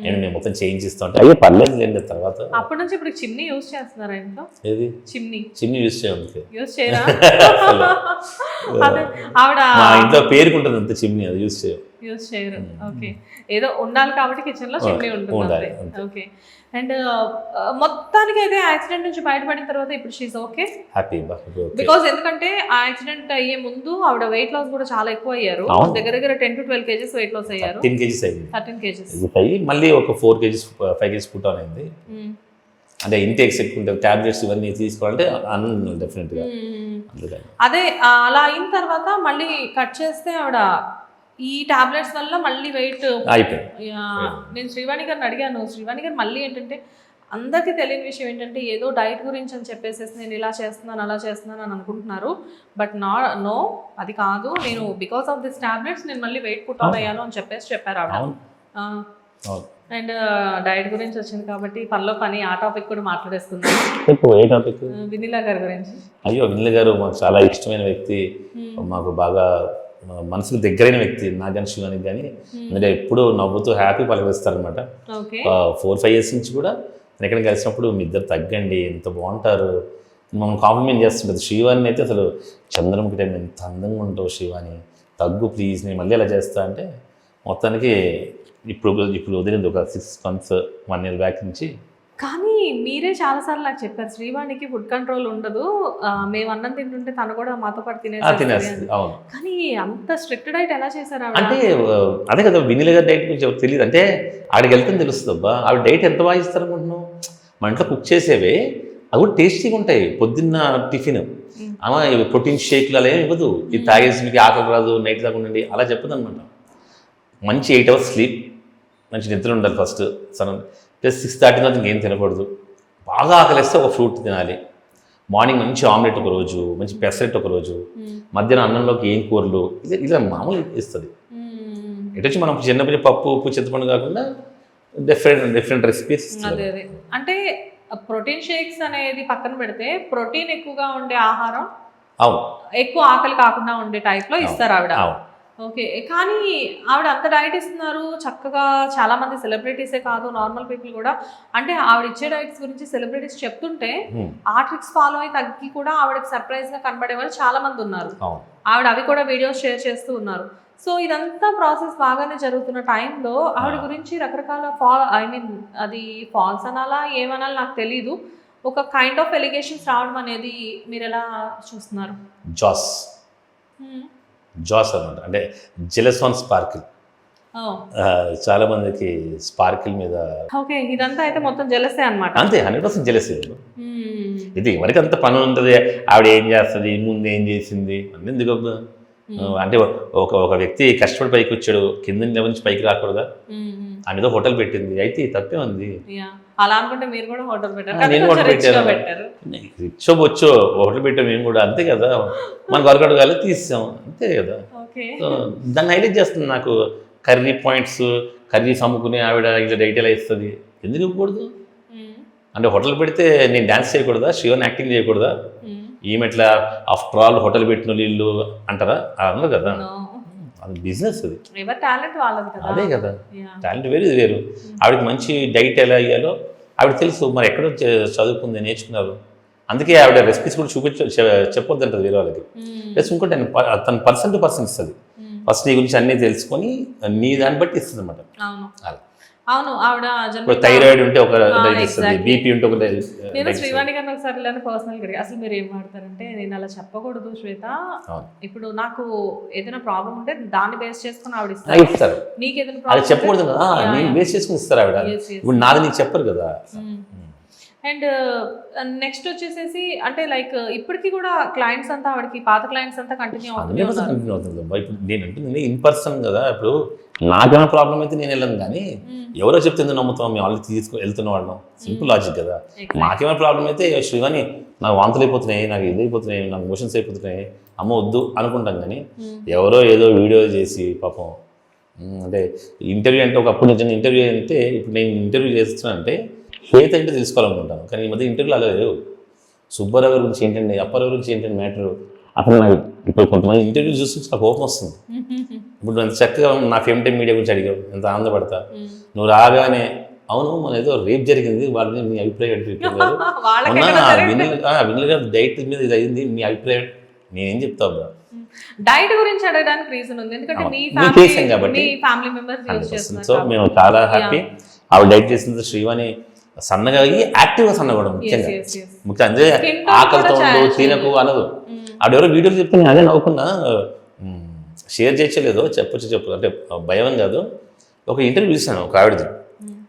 నేను మొత్తం చేంజ్ ఇస్తా అంటే అయ్యో పర్లేదు లేండి. తర్వాత అప్పటి నుంచి ఇప్పుడు చిమ్నీ యూజ్ చేస్తున్నారా ఇంట్లో? ఏది చిమ్నీ యూజ్ చేయాలి, యూజ్ చేయరా? అదే ఆవిడ మా ఇంట్లో పేరుకుంటుంది అంతే, చిమ్నీ అది యూజ్ చేయం. యూజ్ చేయరు. ఓకే, ఏదో ఉండాలి కాబట్టి కిచెన్ లో చిమ్నీ ఉంటుంది. ఓకే. అండ్ మొత్తానికి అయితే యాక్సిడెంట్ నుంచి బయటపడిన తర్వాత ఇప్పుడు షీస్ ఓకే, హ్యాపీ. బికాస్ ఎందుకంటే ఆ యాక్సిడెంట్ అయ్యే ముందు ఆవిడ వెయిట్ లాస్ కూడా చాలా ఎక్కువ అయ్యారు. దగ్గర దగ్గర 10 to 12 kgs వెయిట్ లాస్ అయ్యారు. 10 kgs అయింది. 13 kgs అయ్యి మళ్ళీ ఒక 4 kgs 5 kgs పుట్ ఆన్ అయింది. అంటే ఇంటేక్స్ ఎక్కువ ఉంటుంది, టాబ్లెట్స్ ఇవన్నీ తీసుకోవాలంటే అన్న డెఫినెట్గా. అదే అలా అయిన తర్వాత మళ్ళీ కట్ చేస్తే ఆవిడ ఈ టాబ్లెట్స్ వల్ల మళ్ళీ వెయిట్ అయిపోయింది. నేను శ్రీవాణి గారిని అడిగాను. శ్రీవాణి గారు మళ్ళీ ఏంటంటే అందరికీ తెలియని విషయం ఏంటంటే ఏదో డైట్ గురించి అని చెప్పేసి నేను ఇలా చేస్తున్నాను అలా చేస్తున్నాను అని అనుకుంటున్నారు. బట్ నో అది కాదు, నేను బికాస్ ఆఫ్ దిస్ టాబ్లెట్స్ నేను మళ్ళీ వెయిట్ పుట్ ఆన్ అయ్యాను అని చెప్పారు ఆవిడ. అండ్ డైట్ గురించి వచ్చింది కాబట్టి పనిలో పని ఆ టాపిక్ కూడా మాట్లాడేస్తున్నాను. ఏ టాపిక్? వినీలా గారి గురించి. అయ్యో, వినీలా గారు మాకు చాలా ఇష్టమైన వ్యక్తి, మాకు బాగా మనసుకు దగ్గరైన వ్యక్తి, నాకు కానీ శివానికి కానీ. అంటే ఎప్పుడు నవ్వుతూ హ్యాపీ పలకరిస్తారనమాట. 4-5 years నుంచి కూడా ఎక్కడ కలిసినప్పుడు మీ ఇద్దరు తగ్గండి, ఎంత బాగుంటారు, మమ్మల్ని కాంప్లిమెంట్ చేస్తుంటుంది. శివాని అయితే అసలు చంద్రముఖి టైం ఎంత అందంగా ఉంటావు శివాని, తగ్గు ప్లీజ్, నేను మళ్ళీ అలా చేస్తా అంటే మొత్తానికి ఇప్పుడు వదిలింది ఒక 6 months 1 year బ్యాక్ నుంచి. కానీ మీరే చాలాసార్లు నాకు చెప్పారు శ్రీవాణికి ఫుడ్ కంట్రోల్ ఉండదు, మేము అన్నం తింటుంటే తను కూడా మాతో పాటు తినేస్తుంది. అవును, కానీ అంత స్ట్రిక్ట్ డైట్ ఎలా చేశారు అంటే అదే కదా వినీల గారి డైట్ గురించి తెలియదు. అంటే ఆడికి వెళ్తే తెలుస్తుంది అబ్బా ఆవిడ డైట్ ఎంత బాగా ఇస్తారు అనుకుంటున్నావు. మా ఇంట్లో కుక్ చేసేవే అవి కూడా టేస్టీగా ఉంటాయి. పొద్దున్న టిఫిన్ అమ్మ ప్రోటీన్ షేక్లు అలా ఏమి ఇవ్వదు, ఇది తాగేసి మీకు ఆకలి రాదు నైట్ దాకా ఉండండి అలా చెప్పదు అనమాట. మంచి 8 hours స్లీప్, మంచి నిద్ర ఉండాలి ఫస్ట్, ప్లస్ 6:30 తర్వాత ఇంకేం తినకూడదు. బాగా ఆకలిస్తే ఒక ఫ్రూట్ తినాలి. మార్నింగ్ మంచి ఆమ్లెట్ ఒక రోజు, మంచి పెసరెట్ ఒక రోజు, మధ్యాహ్నం అన్నంలోకి ఏం కూరలు, ఇలా మామూలు ఇస్తుంది. ఎటు వచ్చి మనం చిన్నప్పుడు పప్పు ఉప్పు చింతపండు కాకుండా డిఫరెంట్ రెసిపీస్. అదే అంటే ప్రోటీన్ షేక్స్ అనేది పక్కన పెడితే ప్రోటీన్ ఎక్కువగా ఉండే ఆహారం, ఎక్కువ ఆకలి కాకుండా ఉండే టైప్లో ఇస్తారు ఆవిడ. ఓకే, కానీ ఆవిడ అంత డైట్ ఇస్తున్నారు చక్కగా. చాలా మంది సెలబ్రిటీసే కాదు, నార్మల్ పీపుల్ కూడా, అంటే ఆవిడ ఇచ్చే డైట్స్ గురించి సెలబ్రిటీస్ చెప్తుంటే ఆ ట్రిక్స్ ఫాలో అయి తగ్గి కూడా ఆవిడకి సర్ప్రైజ్ గా కనబడే వాళ్ళు చాలా మంది ఉన్నారు. ఆవిడ అవి కూడా వీడియోస్ షేర్ చేస్తూ ఉన్నారు. సో ఇదంతా ప్రాసెస్ బాగానే జరుగుతున్న టైంలో ఆవిడ గురించి రకరకాల అది ఫాల్స్ అనాలా ఏమనాలి నాకు తెలీదు, ఒక కైండ్ ఆఫ్ ఎలిగేషన్స్ రావడం అనేది మీరు ఎలా చూస్తున్నారు? జాస్ అనమాట, అంటే జెలస్ ఆన్ స్పార్కిల్. చాలా మందికి స్పార్కిల్ మీద ఓకే, ఇదంతా అయితే మొత్తం జెలసే అన్నమాట. అంతే, 100% జెలసీ. ఇది ఎవరికి అంత పని ఉంటుంది, ఆవిడ ఏం చేస్తుంది, ముందు ఏం చేసింది అని ఎందుకు. అంటే ఒక వ్యక్తి కష్టపడి పైకి వచ్చాడు, కింద నుంచి పైకి రాకూడదా, ఆమె ఏదో హోటల్ పెట్టింది, అయితే తప్పే ఉంది. అలా అనుకుంటే మీరు కూడా హోటల్ పెట్టారు, నేను హోటల్ పెట్టాను, రిచ్చో బొచ్చో హోటల్ పెట్టాం మేము కూడా, అంతే కదా. మనకు వర్కౌట్ కాలేదు తీసాం, అంతే కదా. దాన్ని హైలైట్ చేస్తుంది. నాకు కర్రీ పాయింట్స్, కర్రీస్ అమ్ముకునే ఆవిడ ఇలా డైట్ ఎలా ఇస్తుంది, ఎందుకు ఇవ్వకూడదు? అంటే హోటల్ పెడితే నేను డ్యాన్స్ చేయకూడదా, శివన్ యాక్టింగ్ చేయకూడదా, ఈమె ఎట్లా ఆఫ్టర్ ఆల్ హోటల్ పెట్టిన వీళ్ళు అంటారా? అన్నారు కదా, అది బిజినెస్, అది అదే కదా. టాలెంట్ వేరు. ఆవిడకి మంచి డైట్ ఎలా ఇవ్వాలో ఆవిడ తెలుసు, మరి ఎక్కడో చదువుకుంది, నేర్చుకున్నారు. అందుకే ఆవిడ రెసిపీస్ కూడా చెప్పొద్దు అంటది వేరే వాళ్ళకి. ప్లస్ ఇంకోటి తను పర్సన్ టు పర్సన్ ఇస్తుంది. ఫస్ట్ నీ గురించి అన్నీ తెలుసుకొని నీ దాన్ని బట్టి ఇస్తుంది అనమాట. అవును ఆవిడ ఇప్పుడు థైరాయిడ్ ఉంటే ఒక డైట్ ఇస్తుంది, exactly. బీపీ ఉంటే ఒక నేను డైట్ శ్రీవాణి గారిని ఒకసారి ఇలానే పర్సనల్ గా అసలు మీరు ఏం వాడతారంటే నేను అలా చెప్పకూడదు శ్వేత, అవును. ఇప్పుడు నాకు ఏదైనా ప్రాబ్లం ఉంటే దాన్ని బేస్ చేసుకుని ఆవిడ ఇస్తారు, ఇస్తారు. నీకు ఏదైనా అది ప్రాబ్లం చెప్పకూడదు కదా, నేను వేస్ట్ చేసుకుని ఇస్తారు ఆవిడ. Yes, yes. ఇప్పుడు నాది నీకు చెప్పరు కదా. అండ్ నెక్స్ట్ వచ్చేసేసి అంటే లైక్ ఇప్పటికీ కూడా క్లయింట్స్ అంతా ఆవిడకి పాత క్లయింట్స్ అంతా కంటిన్యూ అవుతుంది. 100% కంటిన్యూ అవుతుంది అబ్బా. ఇప్పుడు నేను అంటుంది ఇన్ పర్సన్ కదా, ఇప్పుడు నాకేమైనా ప్రాబ్లం అయితే నేను వెళ్ళను, కానీ ఎవరో చెప్తే ఎందుకు నమ్ముతాం, మేము ఆల్రెడీ వెళ్తున్న వాళ్ళం, సింపుల్ లాజిక్ కదా. మాకేమైనా ప్రాబ్లం అయితే శ్రీవాణి నాకు వాంతులు అయిపోతున్నాయి, నాకు ఇది అయిపోతున్నాయి, నాకు మోషన్స్ అయిపోతున్నాయి, అమ్మ వద్దు అనుకుంటాం, కానీ ఎవరో ఏదో వీడియో చేసి పాపం అంటే ఇంటర్వ్యూ అంటే ఒకప్పుడు నిజంగా ఇంటర్వ్యూ అంటే ఇప్పుడు నేను ఇంటర్వ్యూ చేస్తున్నానంటే శ్వేత అంటే తెలుసుకోవాలనుకుంటాను, కానీ ఈ మధ్య ఇంటర్వ్యూలు అలా లేవు. సుబ్బారావు గారి గురించి ఏంటండి, అప్పారావు గురించి ఏంటండి మ్యాటర్, అసలు నాకు ఇప్పుడు కొంతమంది ఇంటర్వ్యూ చూసి చాలా కోపం వస్తుంది. ఇప్పుడు ఎంత చక్కగా నా ఫేమ్ టైమ్ మీడియా గురించి అడిగావు, ఎంత ఆనందపడతా, నువ్వు రాగానే అవును మన ఏదో రేప్ జరిగింది, వాళ్ళని మీ అభిప్రాయం వినిల్ గారు డైట్ మీద ఇది అయింది, మీ అభిప్రాయం నేనేం చెప్తావు. డైట్ గురించి అడగడానికి రీజన్ ఉంది, ఎందుకంటే మీ ఫ్యామిలీ మెంబర్స్. సో మేము చాలా హ్యాపీ ఆవిడ డైట్ చేసిన శ్రీవాణి సన్నగా అయ్యి యాక్టివ్గా సన్నగా ముఖ్యంగా అంటే ఆకలితో ఉండు తినకు అనదు. ఆవిడెవరో వీడియోలు చెప్తే నేను అదే నవ్వుకున్నా, షేర్ చేయలేదో చెప్పు అంటే భయం కాదు. ఒక ఇంటర్వ్యూ చూసాను ఒక ఆవిడది,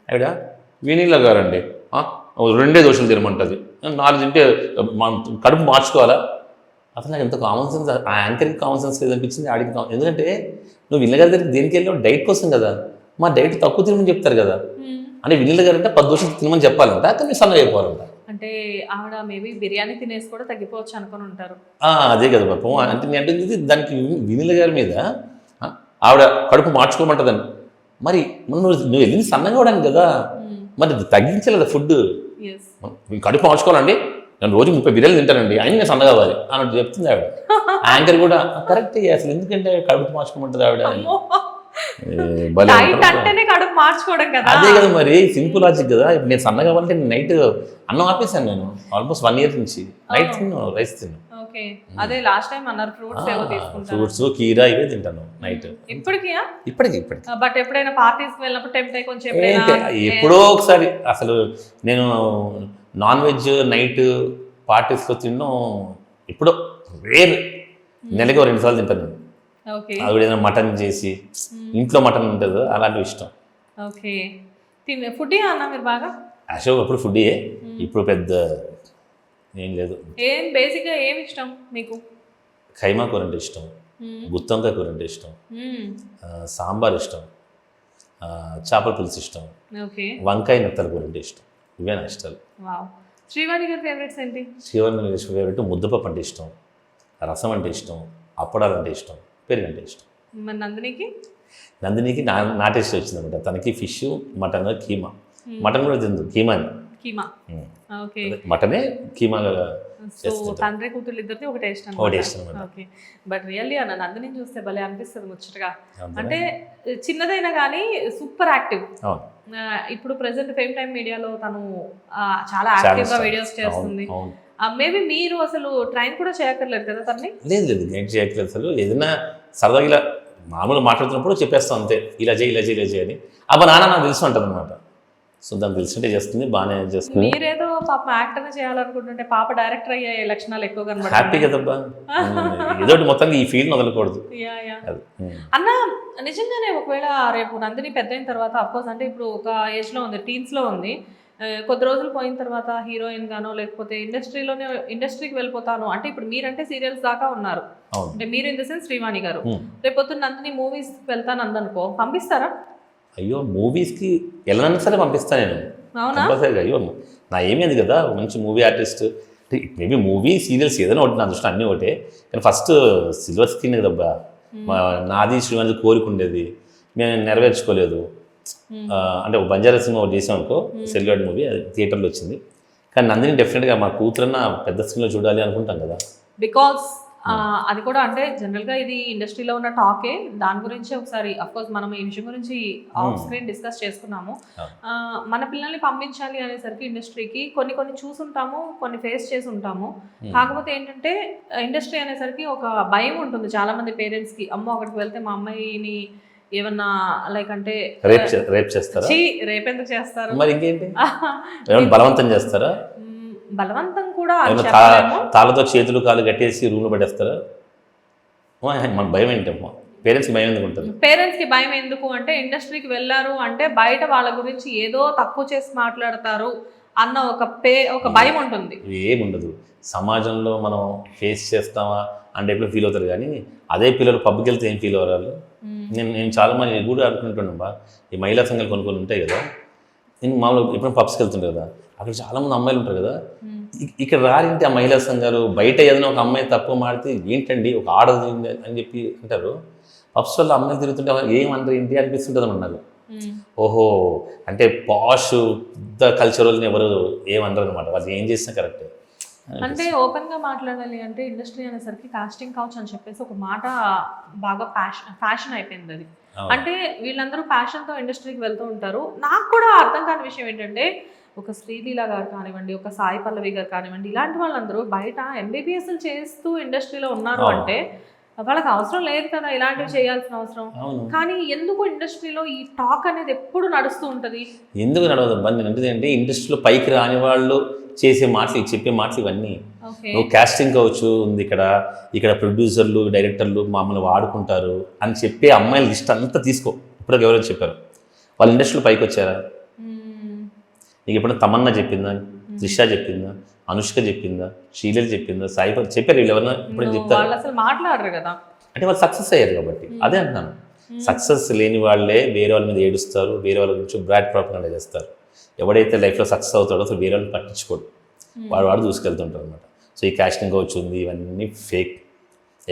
ఆవిడ వినీల గారండి 2 దోశలు తినమంటుంది, 4 తింటే కడుపు మార్చుకోవాలా. అసలు నాకు ఎంత కామన్ సెన్స్, ఆ యాంకర్కి కామన్ సెన్స్ లేదనిపించింది, ఆడికి ఎందుకంటే నువ్వు వినీల గారి దగ్గరికి దేనికి వెళ్ళావు, డైట్ కోసం కదా, మా డైట్ తక్కువ తినమని చెప్తారు కదా. అంటే వినీల గారు అంటే 10 దోశలు తినమని చెప్పాలంట, కానీ సన్నగా అయిపోవాలంట. అంటే ఆవిడ మేబీ బిర్యానీ తినేసి కూడా తగ్గిపోవచ్చు అనుకుని ఉంటారు. అదే కదా పాపం. అంటే నేను అంటే దానికి వినీల గారి మీద ఆవిడ కడుపు మార్చుకోమంటదని, మరి నువ్వు వెళ్ళింది సన్నగా అవడానికి కదా, మరి తగ్గించాలి కదా ఫుడ్. కడుపు మార్చుకోవాలండి, నేను రోజు 30 బిర్యానీలు తింటానండి, అయినా నేను సన్నగా అవ్వాలి అన్నట్టు చెప్తుంది ఆవిడ. యాంకర్ కూడా కరెక్ట్, అసలు ఎందుకంటే కడుపు మార్చుకోమంటుంది ఆవిడ. అదే కదా మరి సింపుల్ లాజిక్ కదా. ఇప్పుడు నేను సన్నగా అవ్వాలంటే నైట్ అన్నం ఆపేసాను, నేను ఆల్మోస్ట్ 1 year నుంచి నైట్ తిన్నాను, రైస్ తిన్నాను. ఫ్రూట్స్ కీరా ఇవే తింటాను నైట్ ఇప్పటికి. బట్ ఎప్పుడైనా పార్టీస్ వెళ్ళినప్పుడు టెంప్ట్ అయ్యి కొంచెం ఎప్పుడో ఒకసారి, అసలు నేను నాన్ వెజ్ నైట్ పార్టీస్లో తిన్నాం ఎప్పుడో వేరు, నెలకి 2 సార్లు తింటాను. ఆవిడ ఏదైనా మటన్ చేసి, ఇంట్లో మటన్ ఉంటుంది అలాంటివి ఇష్టం. ఫుడ్ అన్నా మీరు బాగా అశోక్ అప్పుడు ఫుడ్డీయే, ఇప్పుడు పెద్ద ఏం లేదు. ఏం బేసిక్గా ఏమి ఇష్టం మీకు? ఖైమా కూర అంటే ఇష్టం, గుత్తొంకాయ కూర అంటే ఇష్టం, సాంబార్ ఇష్టం, చేపల పులుసు ఇష్టం, వంకాయ నెత్తల కూర అంటే ఇష్టం. ఇవే నా ఇష్టాలు. శ్రీవాణి గారి ఫేవరెట్స్ ఏంటి? శ్రీవాణి గారి ఫేవరెట్ ముద్దపప్పు అంటే ఇష్టం, రసం అంటే ఇష్టం, అప్పడాలు అంటే ఇష్టం, పెరుగు అంటే ఇష్టం. నందినికి నా టేస్ట్ వచ్చింది అనమాట. తనకి ఫిష్, మటన్, కీమా. మటన్ కూడా తిందు, కీమాని మటనే కీమా. తండ్రి కూతురు ఇద్దరిది ఒకటే ఇష్టం. బట్ రియల్లీ అన్న నందిని చూస్తే భలే అనిపిస్తుంది ముచ్చటగా. అంటే చిన్నదైనా కానీ సూపర్ యాక్టివ్. ఇప్పుడు ప్రెసెంట్ ఫేమ్ టైమ్ మీడియాలో తను చాలా యాక్టివ్ గా వీడియోస్ చేస్తుంది. మేబీ మీరు అసలు ట్రైన్ కూడా చేయక్కర్లేదు కదా తనని? లేదు గైడ్ చేయక్కర్లేదు అసలు. ఏదైనా సరదాగా ఇలా మామూలుగా మాట్లాడుతున్నప్పుడు చెప్పేస్తాం అంతే, ఇలా చేయి అని. అబ్బా నాన్న నాకు తెలుసు అంటుంది అనమాట. సో దాన్ని తెలిసింటే చేస్తుంది, బాగానే చేస్తుంది. మీరేదో పాప యాక్టర్ చేయాలనుకుంటుంటే పాప డైరెక్టర్ అయ్యే లక్షణాలు ఎక్కువ కనబడతాయి. హ్యాపీ కదబ్బా, ఏదో మొత్తంగా ఈ ఫీల్డ్ వదలకూడదు అన్న. నిజంగానే ఒకవేళ రేపు నందిని పెద్ద అయిన తర్వాత, అఫ్కోర్స్ అంటే ఇప్పుడు ఒక ఏజ్లో ఉంది, టీన్స్లో ఉంది, కొద్ది రోజులు పోయిన తర్వాత హీరోయిన్ గానో లేకపోతే ఇండస్ట్రీకి వెళ్ళిపోతాను అంటే, ఇప్పుడు మీరంటే సీరియల్స్ దాకా ఉన్నారు అంటే, మీరు ఇన్ ద సెన్స్ శ్రీవాణి గారు, రేపు పొద్దున్న నందిని మూవీస్ వెళ్తాను అందనుకో, పంపిస్తారా? అయ్యో మూవీస్కి వెళ్ళనన్నా సరే పంపిస్తాను నేను, కంపల్సరీగా. అయ్యో నా ఏమీ అది కదా, మంచి movie artist. Maybe movie serials ఏదైనా ఒకటి, నా దృష్టి అన్నీ ఒకటే, కానీ ఫస్ట్ సిల్వర్ స్క్రీన్ కదబ్బా. నాది శ్రీవాణి కోరిక ఉండేది, మేము నెరవేర్చుకోలేదు. అంటే ఒక బంజారా సినిమా ఒకటి చేసాం అనుకో, సెల్యూడ్ మూవీ, అది థియేటర్లో వచ్చింది. కానీ నందిని డెఫినెట్గా మా కూతురన్న పెద్ద స్క్రీన్లో చూడాలి అనుకుంటాం కదా. బికాస్ అది కూడా అంటే జనరల్గా ఇది ఇండస్ట్రీలో ఉన్న టాకే, దాని గురించి ఒకసారి అఫ్కోర్స్ మనం ఈ విషయం గురించి ఆఫ్ స్క్రీన్ డిస్కస్ చేసుకున్నాము. మన పిల్లల్ని పంపించాలి అనేసరికి ఇండస్ట్రీకి కొన్ని చూసుంటాము, కొన్ని ఫేస్ చేసి ఉంటాము. కాకపోతే ఏంటంటే ఇండస్ట్రీ అనేసరికి ఒక భయం ఉంటుంది చాలా మంది పేరెంట్స్కి, అమ్మో అక్కడికి వెళ్తే మా అమ్మాయిని ఏమన్నా లైక్ అంటే రేప్ చేస్తారా? రేపు ఎందుకు చేస్తారు? మరి ఇంకేంటి, ఏమైనా బలవంతం చేస్తారా? బలవంతం కూడా తాళ్ళతో చేతులు కాళ్ళు కట్టేసి రూమ్లో పెట్టేస్తారా? మన భయం ఏంటమ్మా, పేరెంట్స్కి భయం ఎందుకు ఉంటుంది? పేరెంట్స్కి భయం ఎందుకు అంటే ఇండస్ట్రీకి వెళ్ళారు అంటే బయట వాళ్ళ గురించి ఏదో తక్కువ చేసి మాట్లాడతారు అన్న ఒక భయం ఉంటుంది. ఏముండదు, సమాజంలో మనం ఫేస్ చేస్తామా అంటే ఎప్పుడు ఫీల్ అవుతారు, కానీ అదే పిల్లలు పబ్కి వెళ్తే ఏం ఫీల్ అవ్వరు వాళ్ళు. నేను చాలా మంది కూడా అనుకుంటున్నాను, ఈ మహిళా సంఘాలు కొన్ని ఉంటాయి కదా, నేను మామూలుగా ఎప్పుడైనా పబ్స్కి వెళ్తుంటారు కదా, అక్కడ చాలామంది అమ్మాయిలు ఉంటారు కదా, ఇక్కడ రారింటి ఆ మహిళా సంఘాలు బయట ఏదైనా ఒక అమ్మాయి తప్పు మాడితే ఏంటండి ఒక ఆడది అని చెప్పి అంటారు. పబ్స్ వల్ల అమ్మాయిలు తిరుగుతుంటే ఏమన్నారు ఏంటి అనిపిస్తుంటుంది అన్నారు. ఓహో, అంటే పాష్ పెద్ద కల్చర్ వాళ్ళని ఎవరు ఏమన్నారు అనమాట, వాళ్ళు ఏం చేసినా కరెక్ట్. అంటే ఓపెన్ గా మాట్లాడాలి అంటే ఇండస్ట్రీ అనేసరికి కాస్టింగ్ కౌచ్ అని చెప్పేసి ఒక మాట బాగా ఫ్యాషన్ అయిపోయింది అది. అంటే వీళ్ళందరూ ఫ్యాషన్ తో ఇండస్ట్రీకి వెళ్తూ ఉంటారు. నాకు కూడా అర్థం కాని విషయం ఏంటంటే ఒక శ్రీలీల గారు కానివ్వండి, ఒక సాయి పల్లవి గారు కానివ్వండి, ఇలాంటి వాళ్ళందరూ బయట MBBS చేస్తూ ఇండస్ట్రీలో ఉన్నారు అంటే వాళ్ళకి అవసరం లేదు కదా ఇలాంటివి చేయాల్సిన అవసరం. కానీ ఎందుకు ఇండస్ట్రీలో ఈ టాక్ అనేది ఎప్పుడు నడుస్తూ ఉంటుంది? ఎందుకు నడవదు బండి అంటే ఇండస్ట్రీలో పైకి రాని వాళ్ళు చేసే మాటలు, చెప్పే మాటలు ఇవన్నీ. నువ్వు కాస్టింగ్ కావచ్చు ఉంది ఇక్కడ ప్రొడ్యూసర్లు డైరెక్టర్లు మమ్మల్ని వాడుకుంటారు అని చెప్పే అమ్మాయిల లిస్ట్ అంతా తీసుకో. ఇప్పుడు ఎవరైనా చెప్పారు వాళ్ళు ఇండస్ట్రీలో పైకి వచ్చారా? నీకు ఎప్పుడైనా తమన్నా చెప్పిందా, త్రిష చెప్పిందా, అనుష్క చెప్పిందా, శ్రీలీల చెప్పిందా, సాయి చెప్పారు? వీళ్ళు ఎవరన్నా ఇప్పుడు చెప్తారు? అసలు మాట్లాడరు కదా. అంటే వాళ్ళు సక్సెస్ అయ్యారు కాబట్టి అదే అంటున్నాను. సక్సెస్ లేని వాళ్ళే వేరే వాళ్ళ మీద ఏడుస్తారు, వేరే వాళ్ళ గురించి బ్రాడ్ ప్రాపగండా చేస్తారు. ఎవడైతే లైఫ్లో సక్సెస్ అవుతాడో అసలు వేరే వాళ్ళని పట్టించుకోడు, వాడు దూసుకెళ్తుంటారు అనమాట. సో ఈ కాస్టింగ్ కావచ్చు ఉంది ఇవన్నీ ఫేక్.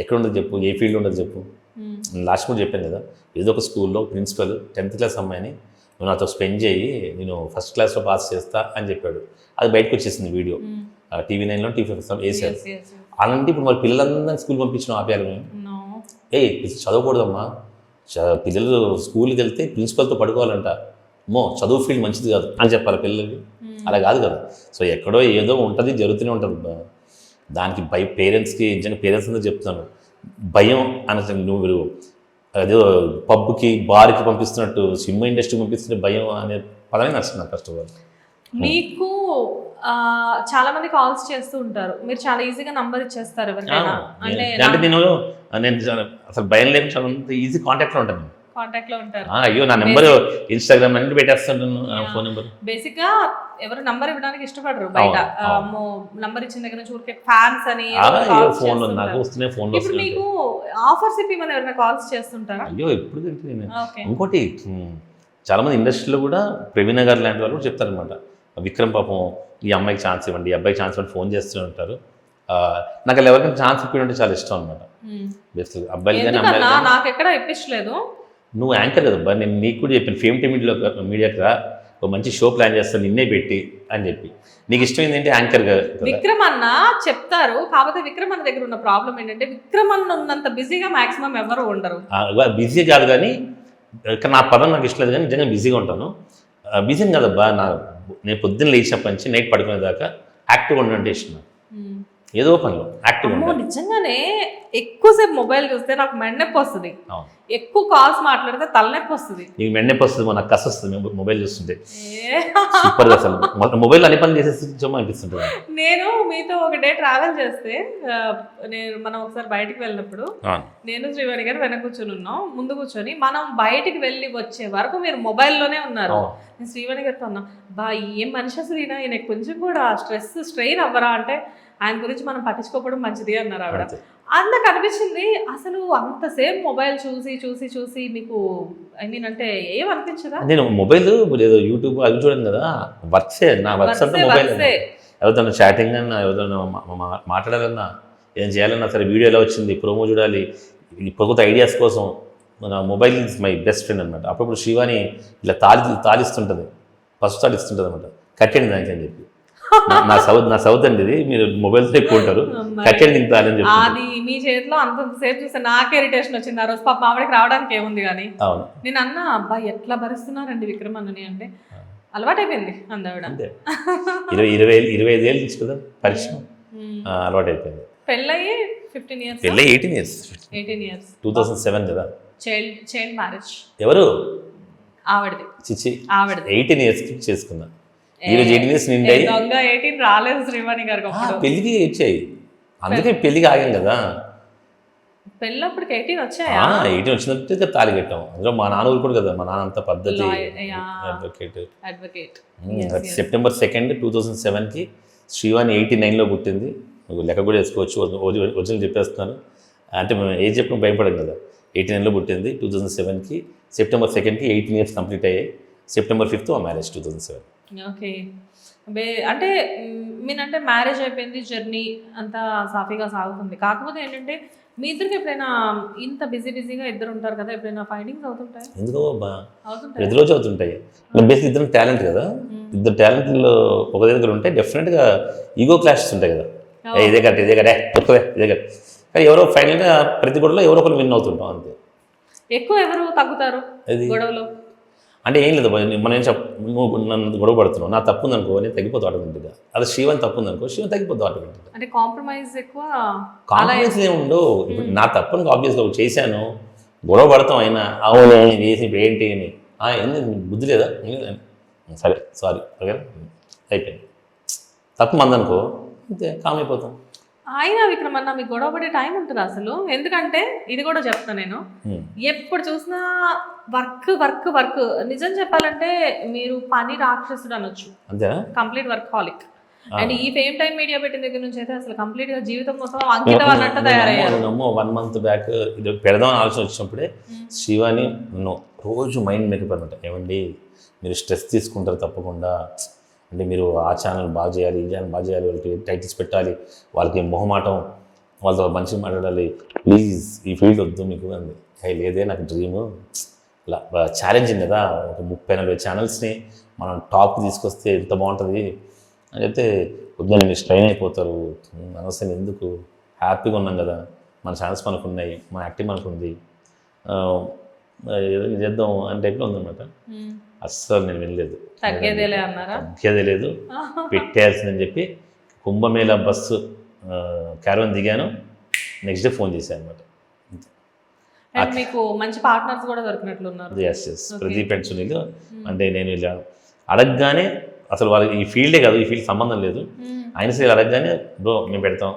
ఎక్కడ ఉండదు చెప్పు, ఏ ఫీల్డ్ ఉండదు చెప్పు. లాస్ట్ కూడా చెప్పాను కదా, ఏదో ఒక స్కూల్లో ప్రిన్సిపల్ 10th క్లాస్ అమ్మాయిని నువ్వు నాతో స్పెండ్ చేయి, నేను ఫస్ట్ క్లాస్లో పాస్ చేస్తా అని చెప్పాడు. అది బయటకు వచ్చేసింది వీడియో, TV9లో TV5 వేసారు. అలాంటి ఇప్పుడు మరి పిల్లలందరినీ స్కూల్ పంపించడం ఆపారు మేము. చదవకూడదమ్మా, పిల్లలు స్కూల్కి వెళ్తే ప్రిన్సిపల్తో పడుకోవాలంట, చదువు ఫీల్డ్ మంచిది కాదు అని చెప్పాలి పిల్లలకి. అలా కాదు కదా. సో ఎక్కడో ఏదో ఉంటుంది, జరుగుతూనే ఉంటుంది. దానికి పేరెంట్స్కి నిజంగా పేరెంట్స్ అందరూ చెప్తున్నాను, భయం అని నువ్వు అదే పబ్కి బార్కి పంపిస్తున్నట్టు సినిమా ఇండస్ట్రీకి పంపిస్తుంటే భయం అనే పదమే నచ్చింది ఫస్ట్ ఆఫ్ ఆల్. మీకు చాలా మంది కాల్స్ చేస్తూ ఉంటారు, మీరు చాలా ఈజీగా నంబర్ ఇచ్చేస్తారు ఎవరికైనా అంటే నేను అసలు భయం లేకుండా చాలా ఈజీ కాంటాక్ట్లో ఉంటాను. అయ్యో నా నెంబర్ ఇన్స్టాగ్రామ్ అన్ని పెట్టేస్తుంటాను, ఫోన్ నెంబర్. బేసిక్ గా ఎవరు నంబర్ ఇవ్వడానికి ఇష్టపడరు బయట. నంబర్ ఇచ్చిన దగ్గర నుంచి ఊరికే ఫ్యాన్స్ అని ఫోన్ నాకు వస్తున్నాయి. ఫోన్ ఇప్పుడు మీకు ఆఫర్స్ ఇప్పి మన ఎవరైనా కాల్స్ చేస్తుంటారా? అయ్యో ఎప్పుడు. ఇంకోటి చాలా మంది ఇండస్ట్రీలో కూడా ప్రవీణ గారు లాంటి వాళ్ళు కూడా చెప్తారనమాట, విక్రమ్ పాపం ఈ అమ్మాయికి ఛాన్స్ ఇవ్వండి, ఈ అబ్బాయికి ఛాన్స్ ఇవ్వండి, ఫోన్ చేస్తూ ఉంటారు. నాకు అలా ఎవరికైనా ఛాన్స్ ఇప్పింటే చాలా ఇష్టం అనమాట. బేసిక్ అబ్బాయిలు కానీ అమ్మాయిలు. నాకు ఎక్కడ ఇప్పించలేదు. నువ్వు యాంకర్ కదబ్బా, నేను నీకు కూడా చెప్పాను ఫేమ్ మీడియాకి రా, ఒక మంచి షో ప్లాన్ చేస్తాను నిన్నే పెట్టి అని చెప్పి. నీకు ఇష్టం ఏంటంటే యాంకర్గా విక్రమ్ అన్న చెప్తారు. కాకపోతే విక్రమ్ అన్న దగ్గర ఉన్న ప్రాబ్లం ఏంటంటే విక్రమ్ అన్న ఉన్నంత బిజీగా మాక్సిమం ఎవరు ఉండరు. బిజీ కాదు కానీ నా పదం నాకు ఇష్టం లేదు, కానీ నిజంగా బిజీగా ఉంటాను. బిజీ కదబ్బా, నేను పొద్దున్న లేచినప్పటి నుంచి నైట్ పడుకునేదాకా యాక్టివ్గా ఉండంటే ఇష్టం. ఏదో పనిలో యాక్టివ్గా. నిజంగానే ఎక్కువసేపు మొబైల్ చూస్తే నాకు మెండెప్పి వస్తుంది, ఎక్కువ కాల్స్ మాట్లాడితే తలనొప్పి వస్తుంది. నీకు మెండెప్పి వస్తుంది, నాకు కసి వస్తుంది మొబైల్ చూస్తుంటే. సూపర్ అసలు మొబైల్ అన్ని పని చేసేసి అనిపిస్తుంటుంది. నేను మీతో ఒక డే ట్రావెల్ చేస్తే మనం ఒకసారి బయటికి వెళ్ళినప్పుడు నేను శ్రీవాణి గారు వెనక కూర్చొని ఉన్నాం, ముందు కూర్చొని మనం బయటికి వెళ్ళి వచ్చే వరకు మీరు మొబైల్లోనే ఉన్నారు. నేను శ్రీవాణి గారితో ఉన్నా, బా ఏం మనిషి అసలు ఈయన కొంచెం కూడా స్ట్రెయిన్ అవ్వరా అంటే ఆయన గురించి మనం పట్టించుకోవడం మంచిది అన్నారు ఆవిడ. అందుకు అనిపించింది అసలు అంతసేపు మొబైల్ చూసి చూసి చూసి మీకు ఐ మీన్ అంటే ఏం అనిపించదా? నేను మొబైల్ ఏదో యూట్యూబ్ అవి చూడండి కదా, వర్క్సే నా వర్క్స్ అంతా మొబైల్. ఎవరితో చాటింగ్ అన్నా, ఎవరితో మాట్లాడాలన్నా, ఏం చేయాలన్నా సరే, వీడియో ఎలా వచ్చింది, ప్రోమో చూడాలి, కొత్త ఐడియాస్ కోసం మన mobile is my best friend అనమాట. అప్పుడప్పుడు శ్రీవాణి ఇలా తాలిస్తుంటుంది, పసుపు తాలిస్తుంటుంది అనమాట, కట్టండి దానికి అని చెప్పి. నా సౌత్ అండి ఇది, మీరు మొబైల్తో ఎక్కువ ఉంటారు, కట్టండి తింటారని చెప్పి. అది మీ చేతిలో అంతసేపు చూస్తే నాకే ఇరిటేషన్ వచ్చింది ఆ రోజు. పాప మామిడికి రావడానికి ఏముంది కానీ నేను అన్నా, అబ్బా ఎట్లా భరిస్తున్నారండి విక్రమ్ అన్నని అంటే అలవాటు అయిపోయింది అందావిడ. 25 ఏళ్ళు నుంచి కదా పరిచయం, అలవాటు అయిపోయింది. పెళ్ళయి 15 years, పెళ్ళి 18 years 18 years 2007 కదా. చైల్డ్ మ్యారేజ్ ఎవరు ఆవిడది చిచి ఆవిడది 18 years చేసుకున్నా ఈరోజు 18 years నిండాయి దొంగ 18 రాలేదు శ్రీవాణి గారికి అప్పుడు పెళ్ళికి వచ్చాయి అందుకే పెళ్ళికి ఆగాం కదా పెళ్ళప్పటికి 18 వచ్చాయా 18 వచ్చినట్టు తాళి కట్టాం అందులో మా నాన్న ఊరు కూడా కదా మా నాన్న అంత పద్ధతి అడ్వకేట్ సెప్టెంబర్ 2nd 2007కి శ్రీవాణి 89లో పుట్టింది నువ్వు లెక్క కూడా వేసుకోవచ్చు ఒరిజినల్ చెప్పేస్తున్నాను అంటే మేము ఏజ్ చెప్పిన భయపడం కదా 89లో పుట్టింది 2007కి సెప్టెంబర్ 2ndకి 18 years కంప్లీట్ అయ్యాయి సెప్టెంబర్ 5th ఆ మ్యారేజ్ 2007. ఓకే అంటే మీనంటే మ్యారేజ్ అయిపోయింది జర్నీ అంతా సాఫీగా సాగుతుంది కాకపోతే ఏంటంటే మీ ఇద్దరికి ఎప్పుడైనా ఇంత బిజీగా ఇద్దరు ఉంటారు కదా ఎప్పుడైనా ఫైటింగ్స్ అవుతుంటాయి ఎందుకో ప్రతిరోజు అవుతుంటాయి బేసిక్ ఇద్దరు టాలెంట్ కదా ఇద్దరు టాలెంట్లో ఒక దగ్గర ఉంటే డెఫినెట్గా ఈగో క్లాషెస్ ఉంటాయి కదా ఇదే కట్ట ఇదే కట్ట కానీ ఎవరో ఫైనల్గా ప్రతి గొడవలో ఎవరో ఒకరు విన్ అవుతుంటాం అంతే ఎక్కువ ఎవరు తగ్గుతారు గొడవలో అంటే ఏం లేదు మనం ఏం నువ్వు నన్ను గొడవ పడుతున్నావు నా తప్పు ఉందనుకో నేను తగ్గిపోతా ఆటోమేటిక్గా అది శివన్ తప్పు ఉందనుకో శివన్ తగ్గిపోతా ఆటోమేటిక్గా అంటే కాంప్రమైజ్ ఎక్కువ కాంప్రమైజ్ ఏమి ఉండవు ఇప్పుడు నా తప్పును ఆబ్వియస్గా చేశాను గొడవ పడతాం అయినా అవును వేసి ఇప్పుడు ఏంటి అని ఎందుకు బుద్ధి లేదా సరే సారీ ఓకే అయిపోయింది తప్పు మందనుకో అంతే కామ్ అయిపోతాం అయినా విక్రమన్న మీకు గొడవ పడే టైం ఉంటుంది అసలు ఎందుకంటే ఇది కూడా చెప్తాను నేను ఎప్పుడు చూసినా వర్క్ నిజం చెప్పాలంటే మీరు పని రాక్షసుడు అనొచ్చు అంతేనా కంప్లీట్ వర్క్ హాలిక్ అండ్ ఈ ఫేమ్ టైం మీడియా పెట్టిన దగ్గర నుంచి అయితే అసలు కంప్లీట్ గా జీవితం మొత్తం అంకితం అన్నట్టు తయారయ్యారు 1 month బ్యాక్ ఇది పెడదాం ఆలోచన వచ్చినప్పుడే శివాని రోజు మైండ్ మేకప్ అనమాట ఏమండి మీరు స్ట్రెస్ తీసుకుంటారు తప్పకుండా అంటే మీరు ఆ ఛానల్ బాగా చేయాలి ఈ ఛానల్ బాగా చేయాలి వాళ్ళకి టైటిల్స్ పెట్టాలి వాళ్ళకి మొహమాటం వాళ్ళతో మంచిగా మాట్లాడాలి ప్లీజ్ ఈ ఫీల్డ్ వద్దు మీకు అంది లేదే నాకు డ్రీము ఇలా ఛాలెంజింగ్ కదా ఒక 30-40 ఛానల్స్ని మనం టాప్ తీసుకొస్తే ఎంత బాగుంటుంది అని చెప్తే వద్దు మీరు స్ట్రైన్ అయిపోతారు అనవసరం ఎందుకు హ్యాపీగా ఉన్నాం కదా మన ఛానల్స్ మనకు ఉన్నాయి మన యాక్టింగ్ మనకు ఉంది ఏదో చేద్దాం అని టైప్లో ఉందన్నమాట అస్సలు నేను వెళ్ళలేదు తగ్గేదే లేదు పెట్టేయాల్సిందని చెప్పి కుంభమేళ బస్సు క్యారవన్ దిగాను నెక్స్ట్ డే ఫోన్ చేశాను అనమాట మీకు మంచి పార్ట్నర్స్ కూడా దొరికినట్లున్నారు ఎస్ ప్రదీప్ అండ్ సునీల్ అంటే నేను ఇలా అడగగానే అసలు వాళ్ళకి ఈ ఫీల్డే కాదు ఈ ఫీల్డ్ సంబంధం లేదు ఆయన సరే అడగగానే బ్రో మేము పెడతాం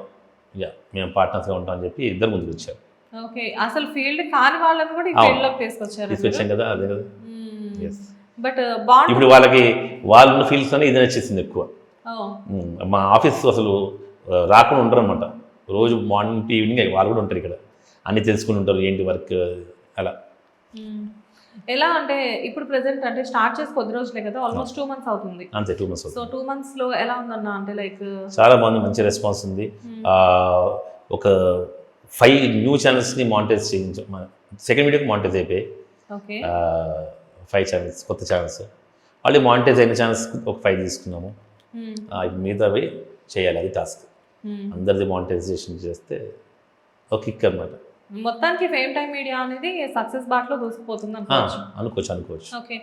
ఇక మేము పార్ట్నర్స్గా ఉంటాం అని చెప్పి ఇద్దరు ముందుకు వచ్చారు ఓకే అసలు ఫీల్డ్ కాని వాళ్ళని కూడా ఈ ఫీల్డ్లోకి తీసుకొచ్చాం కదా అదే కదా ఎస్ బట్ ఇప్పుడు వాళ్ళకి వాళ్ళ ఫీల్డ్స్ అని ఇది నచ్చేసింది ఎక్కువ మా ఆఫీస్ అసలు రాకుండా ఉంటారు అనమాట రోజు మార్నింగ్ ఈవినింగ్ వాళ్ళు కూడా ఉంటారు ఇక్కడ అన్ని తెలుసుకుని ఉంటారు ఏంటి వర్క్ అలా ఎలా అంటే ఇప్పుడు ప్రెసెంట్ అంటే స్టార్ట్ చేసి కొద్ది రోజులే కదా ఆల్మోస్ట్ 2 months అవుతుంది అంతే 2 months సో 2 months లో ఎలా ఉందన్న అంటే లైక్ చాలా బాగుంది మంచి రెస్పాన్స్ ఉంది ఒక 5 న్యూ ఛానల్స్ని మానిటైజ్ చేయించాం సెకండ్ వీడియోకి మానిటైజ్ అయిపోయి ఓకే 5 ఛానల్స్ కొత్త ఛానల్స్ మళ్ళీ మానిటైజ్ అయిన ఛానల్స్ ఒక 5 తీసుకున్నాము మిగతావి చేయాలి అది టాస్క్ అందరిది మానిటైజేషన్ చేస్తే ఒక కిక్ అనమాట మొత్తానికి ఫేమ్ టైమ్ మీడియా అనేది సక్సెస్ బాటలో దూసుకుపోతుంది అనుకోవచ్చు okay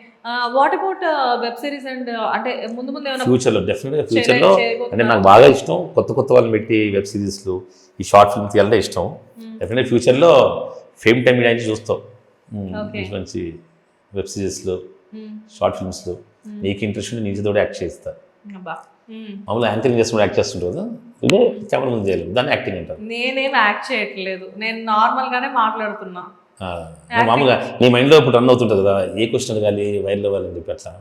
what about web series and అంటే ముందు ఏమైనా ఫ్యూచర్లో డెఫినెట్గా ఫ్యూచర్లో అంటే నాకు బాగా ఇష్టం కొత్త వాళ్ళని పెట్టి వెబ్ సిరీస్లు ఈ షార్ట్ ఫిల్మ్స్ తీయాలంటే ఇష్టం డెఫినెట్గా ఫ్యూచర్లో ఫేమ్ టైమ్ మీడియా నుంచి చూస్తాం మంచి వెబ్ సిరీస్లో షార్ట్ ఫిల్మ్స్లో నీకు ఇంట్రెస్ట్ ఉంటే నీకు తోడు యాక్ట్ చేస్తా మామూలు యాంకరింగ్ చేసుకుంటూ యాక్ట్ చేస్తుంటారు కదా ఇదే కెమెరా ముందు చేయాలి దాన్ని యాక్టింగ్ అంటారు నేనేం యాక్ట్ చేయట్లేదు నేను నార్మల్ గానే మాట్లాడుతున్నా మామూలుగా నీ మైండ్లో ఇప్పుడు రన్ అవుతుంటుంది కదా ఏ క్వశ్చన్ అడగాలి వైర్లో వాళ్ళని చెప్పి అట్లా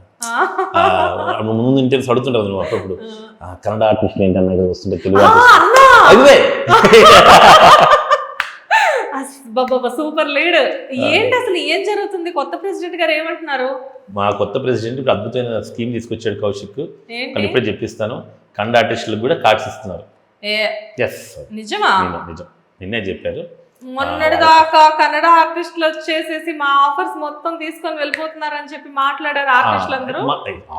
ముందు ఇంటర్వ్యూస్ అడుగుతుంటావు నువ్వు అప్పుడప్పుడు కన్నడ ఆర్టిస్ట్ ఏంటన్నా వస్తుంటే తెలుగు అదే బాబా సూపర్ లీడ్ ఏంటి అసలు ఏం జరుగుతుంది కొత్త ప్రెసిడెంట్ గారు ఏమంటున్నారు మా కొత్త ప్రెసిడెంట్ ఇప్పుడు అద్భుతమైన స్కీమ్ తీసుకొచ్చాడు కౌశిక్ కానీ ఇప్పుడే చెప్పిస్తాను కన్నడ ఆర్టిస్టులకు కూడా కార్డ్స్ ఇస్తున్నారు నిజమా నిజం నిన్నే చెప్పారు మొన్నటి దాకా కన్నడ ఆర్టిస్టులు వచ్చేసేసి మా ఆఫర్స్ మొత్తం తీసుకొని వెళ్ళిపోతున్నారు అని చెప్పి మాట్లాడారు ఆర్టిస్టులు అందరూ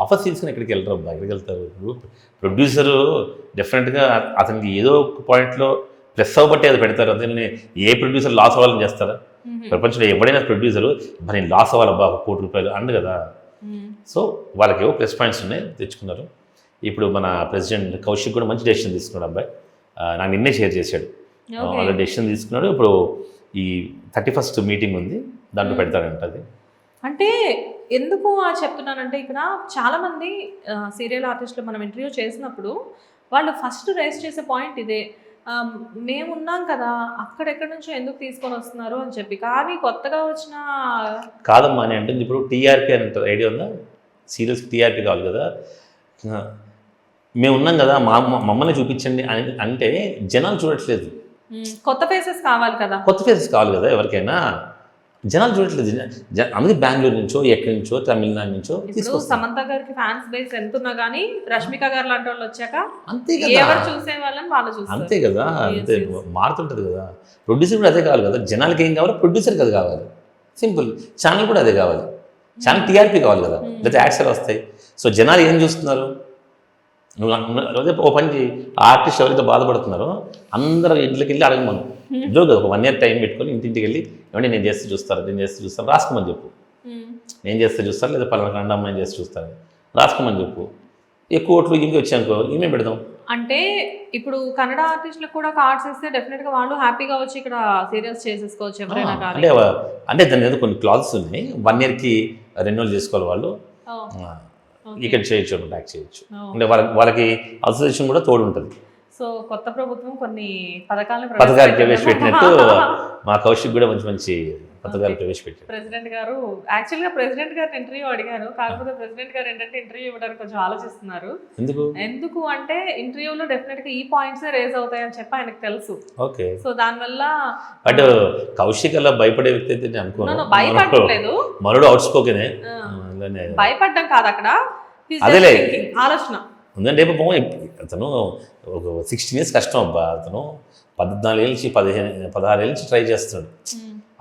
ఆఫర్స్ తీసుకుని ఎక్కడికి వెళ్ళరు ఎక్కడికి వెళ్తారు ప్రొడ్యూసరు డెఫినెట్గా అతనికి ఏదో ఒక పాయింట్లో ప్లస్ అవ్వబట్టి అది పెడతారు అదే ఏ ప్రొడ్యూసర్ లాస్ అవ్వాలని చేస్తారా ప్రపంచంలో ఎవడైనా ప్రొడ్యూసరు మరి లాస్ అవ్వాలబ్బా ₹1 కోటి అండు కదా సో వాళ్ళకి ఏవో ప్లస్ పాయింట్స్ ఉన్నాయి తెచ్చుకున్నారు ఇప్పుడు మన ప్రెసిడెంట్ కౌశిక్ కూడా మంచి డెసిషన్ తీసుకున్నాడు అబ్బాయి నాకు నిన్నే షేర్ చేశాడు ఆల్రెడీ డెసిషన్ తీసుకున్నాడు ఇప్పుడు ఈ 31st మీటింగ్ ఉంది, దాంట్లో పెడతాడంట అది. అంటే ఎందుకు చెప్తున్నానంటే ఇక్కడ చాలామంది సీరియల్ ఆర్టిస్టులు మనం ఇంటర్వ్యూ చేసినప్పుడు వాళ్ళు ఫస్ట్ రైజ్ చేసే పాయింట్ ఇదే, మేము ఉన్నాం కదా అక్కడెక్కడి నుంచో ఎందుకు తీసుకొని వస్తున్నారు అని చెప్పి. కానీ కొత్తగా వచ్చిన కాదమ్మా అని అంటుంది. ఇప్పుడు టీఆర్పీ అని ఐడియా ఉందా? సీరియల్స్ టీఆర్పీ కావాలి కదా, మేము ఉన్నాం కదా మమ్మల్ని చూపించండి అని అంటే జనాలు చూడట్లేదు. కొత్త ఫేసెస్ కావాలి కదా, కొత్త ఫేసెస్ కావాలి కదా ఎవరికైనా, జనాలు చూడట్లేదు. అందుకే బెంగళూరు నుంచో ఎక్కడి నుంచో తమిళనాడు నుంచో ఇప్పుడు సమంత గారికి ఫ్యాన్స్ బేస్ ఎంత ఉన్నా కానీ రష్మిక గారు లాంటి వాళ్ళు వచ్చాక అంతే ఎవరు కదా, చూసే వాళ్ళని వాళ్ళు చూస్తారు. అంతే కదా, అంతే మారుతుంటుంది కదా. ప్రొడ్యూసర్ కూడా అదే కావాలి కదా, జనాలకి ఏం కావాలి, ప్రొడ్యూసర్కి అది కావాలి. సింపుల్. ఛానల్ కూడా అదే కావాలి, ఛానల్ టీఆర్పీ కావాలి కదా, లేదా యాడ్స్ వస్తాయి. సో జనాలు ఏం చూస్తున్నారు, నువ్వు ఓ పని చేయి, ఆర్టిస్ట్ ఎవరైతే బాధపడుతున్నారో అందరూ ఇంట్లోకి వెళ్ళి అడగమను. ఇదో కదా, ఒక 1 year టైం పెట్టుకొని ఇంటింటికి వెళ్ళి ఏమంటే నేను చేస్తే చూస్తాను రాసుకోమని చెప్పు. నేను చేస్తే చూస్తాను, లేదా పలానా కండ అమ్మాయిని చేస్తే చూస్తాను రాసుకోమని చెప్పు. ఎక్కువ ఓట్లు ఇంక వచ్చానుకో ఈమె పెడదాం. అంటే ఇప్పుడు కన్నడ ఆర్టిస్టులకు కూడా కార్డ్స్ ఇస్తే డెఫినెట్గా వాళ్ళు హ్యాపీగా వచ్చి ఇక్కడ సీరియల్స్ చేసేసుకోవచ్చు ఎవరైనా కానీ. అంటే దాని మీద కొన్ని క్లాజెస్ ఉన్నాయి, 1 yearకి రెన్యూవల్ చేసుకోవాలి వాళ్ళు, ఇక్కడ చేయొచ్చు, బ్యాక్ చేయొచ్చు. అంటే వాళ్ళకి అసోసియేషన్ కూడా తోడు ఉంటుంది. సో కొత్త ప్రభుత్వం కొన్ని పథకాలు ప్రవేశపెట్టినట్టు మా కౌశిక్ కూడా మంచి మంచి పథకాలు ప్రవేశపెట్టారు. ప్రెసిడెంట్ గారు యాక్చువల్గా ప్రెసిడెంట్ గారు ఇంటర్వ్యూ అడిగారు, కాకపోతే ప్రెసిడెంట్ గారు ఏంటంటే ఇంటర్వ్యూ ఇవ్వడానికి కొంచెం ఆలోచిస్తున్నారు. ఎందుకు అంటే ఇంటర్వ్యూలో డెఫినెట్గా ఈ పాయింట్స్ రేజ్ అవుతాయని చెప్పి ఆయనకు తెలుసు. ఓకే. సో దానివల్ల బట్ కౌశిక్ అలా భయపడే వ్యక్తి అయితే అనుకోను, భయపడలేదు, మరుడు అవుట్ స్పోకెనే. భయపడ్డం కాదు అక్కడ, అదేలే ఆలోచన ఉందండి. అతను ఒక 16 years కష్టం అబ్బా, అతను 14 ఏళ్ళ నుంచి 16 ఏళ్ళ నుంచి ట్రై చేస్తున్నాడు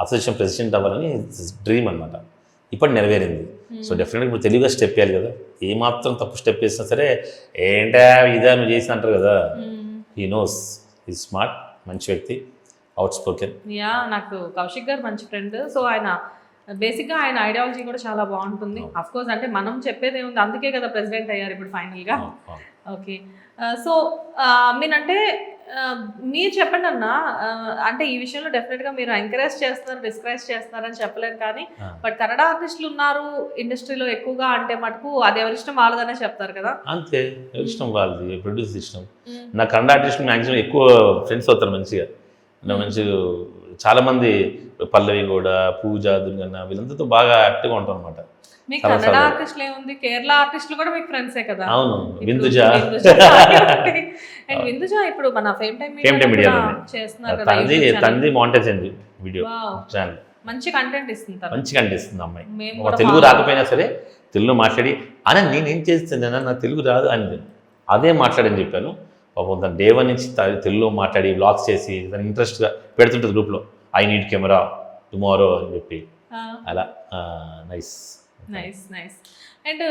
అసోసియేషన్ ప్రెసిడెంట్ అవ్వాలని, డ్రీమ్ అనమాట. ఇప్పుడు నెరవేరింది. సో డెఫినెట్గా ఇప్పుడు తెలుగుగా స్టెప్ వేయాలి కదా, ఏమాత్రం తప్పు స్టెప్ వేసినా సరే ఏంటా ఇదా నువ్వు చేసిన అంటారు కదా. హీ నోస్, హీ స్మార్ట్, మంచి వ్యక్తి, అవుట్ స్పోకెన్. నాకు కౌశిక్ గారు మంచి ఫ్రెండ్. సో ఆయన బేసిక్గా ఆయన ఐడియాలజీ కూడా చాలా బాగుంటుంది. అఫ్ కోర్స్ అంటే మనం చెప్పేది ఏముంది, అందుకే కదా ప్రెసిడెంట్ అయ్యారు ఇప్పుడు ఫైనల్గా. ఓకే. సో మీనంటే మీరు చెప్పండి అన్న, అంటే ఈ విషయంలో డెఫినెట్గా మీరు ఎంకరేజ్ చేస్తున్నారు, డిస్కరేజ్ చేస్తున్నారని చెప్పలేరు కానీ, బట్ కన్నడ ఆర్టిస్టులు ఉన్నారు ఇండస్ట్రీలో ఎక్కువగా అంటే మటుకు అది ఎవరిష్టం వాళ్ళదనే చెప్తారు కదా. అంతే, ఎవరిష్టం వాళ్ళది, ప్రొడ్యూస్ ఇష్టం. నా కన్నడ ఆర్టిస్ట్ మ్యాక్సిమం ఎక్కువ ఫ్రెండ్స్ అవుతారు మంచిగా. చాలామంది పల్లవి కూడా, పూజ, దుర్గన్న వీళ్ళందరితో బాగా యాక్టివ్గా ఉంటాం అనమాట. మీకు కన్నడ ఆర్టిస్టులు ఏముంది, కేరళ ఆర్టిస్టులు కూడా మీకు ఫ్రెండ్సే కదా. అవును, విందుజ. అండ్ విందుజ ఇప్పుడు మన ఫేమ్ టైమ్ మీడియా చేస్తున్నారు కదా, తంది మాంటేజ్ అండి వీడియో ఛానల్. మంచి కంటెంట్ ఇస్తుంది, మంచి కంటెంట్ ఇస్తుంది అమ్మాయి. తెలుగు రాకపోయినా సరే తెలుగులో మాట్లాడి అని నేనేం చేస్తున్నాను, నాకు తెలుగు రాదు అని అదే మాట్లాడని చెప్పాను. పాపం తన డే 1 నుంచి తెలుగులో మాట్లాడి వ్లాగ్స్ చేసి తను ఇంట్రెస్ట్గా పెడుతుంటుంది గ్రూప్లో, ఐ నీడ్ కెమెరా టుమారో అని చెప్పి. అలా nice nice nice. And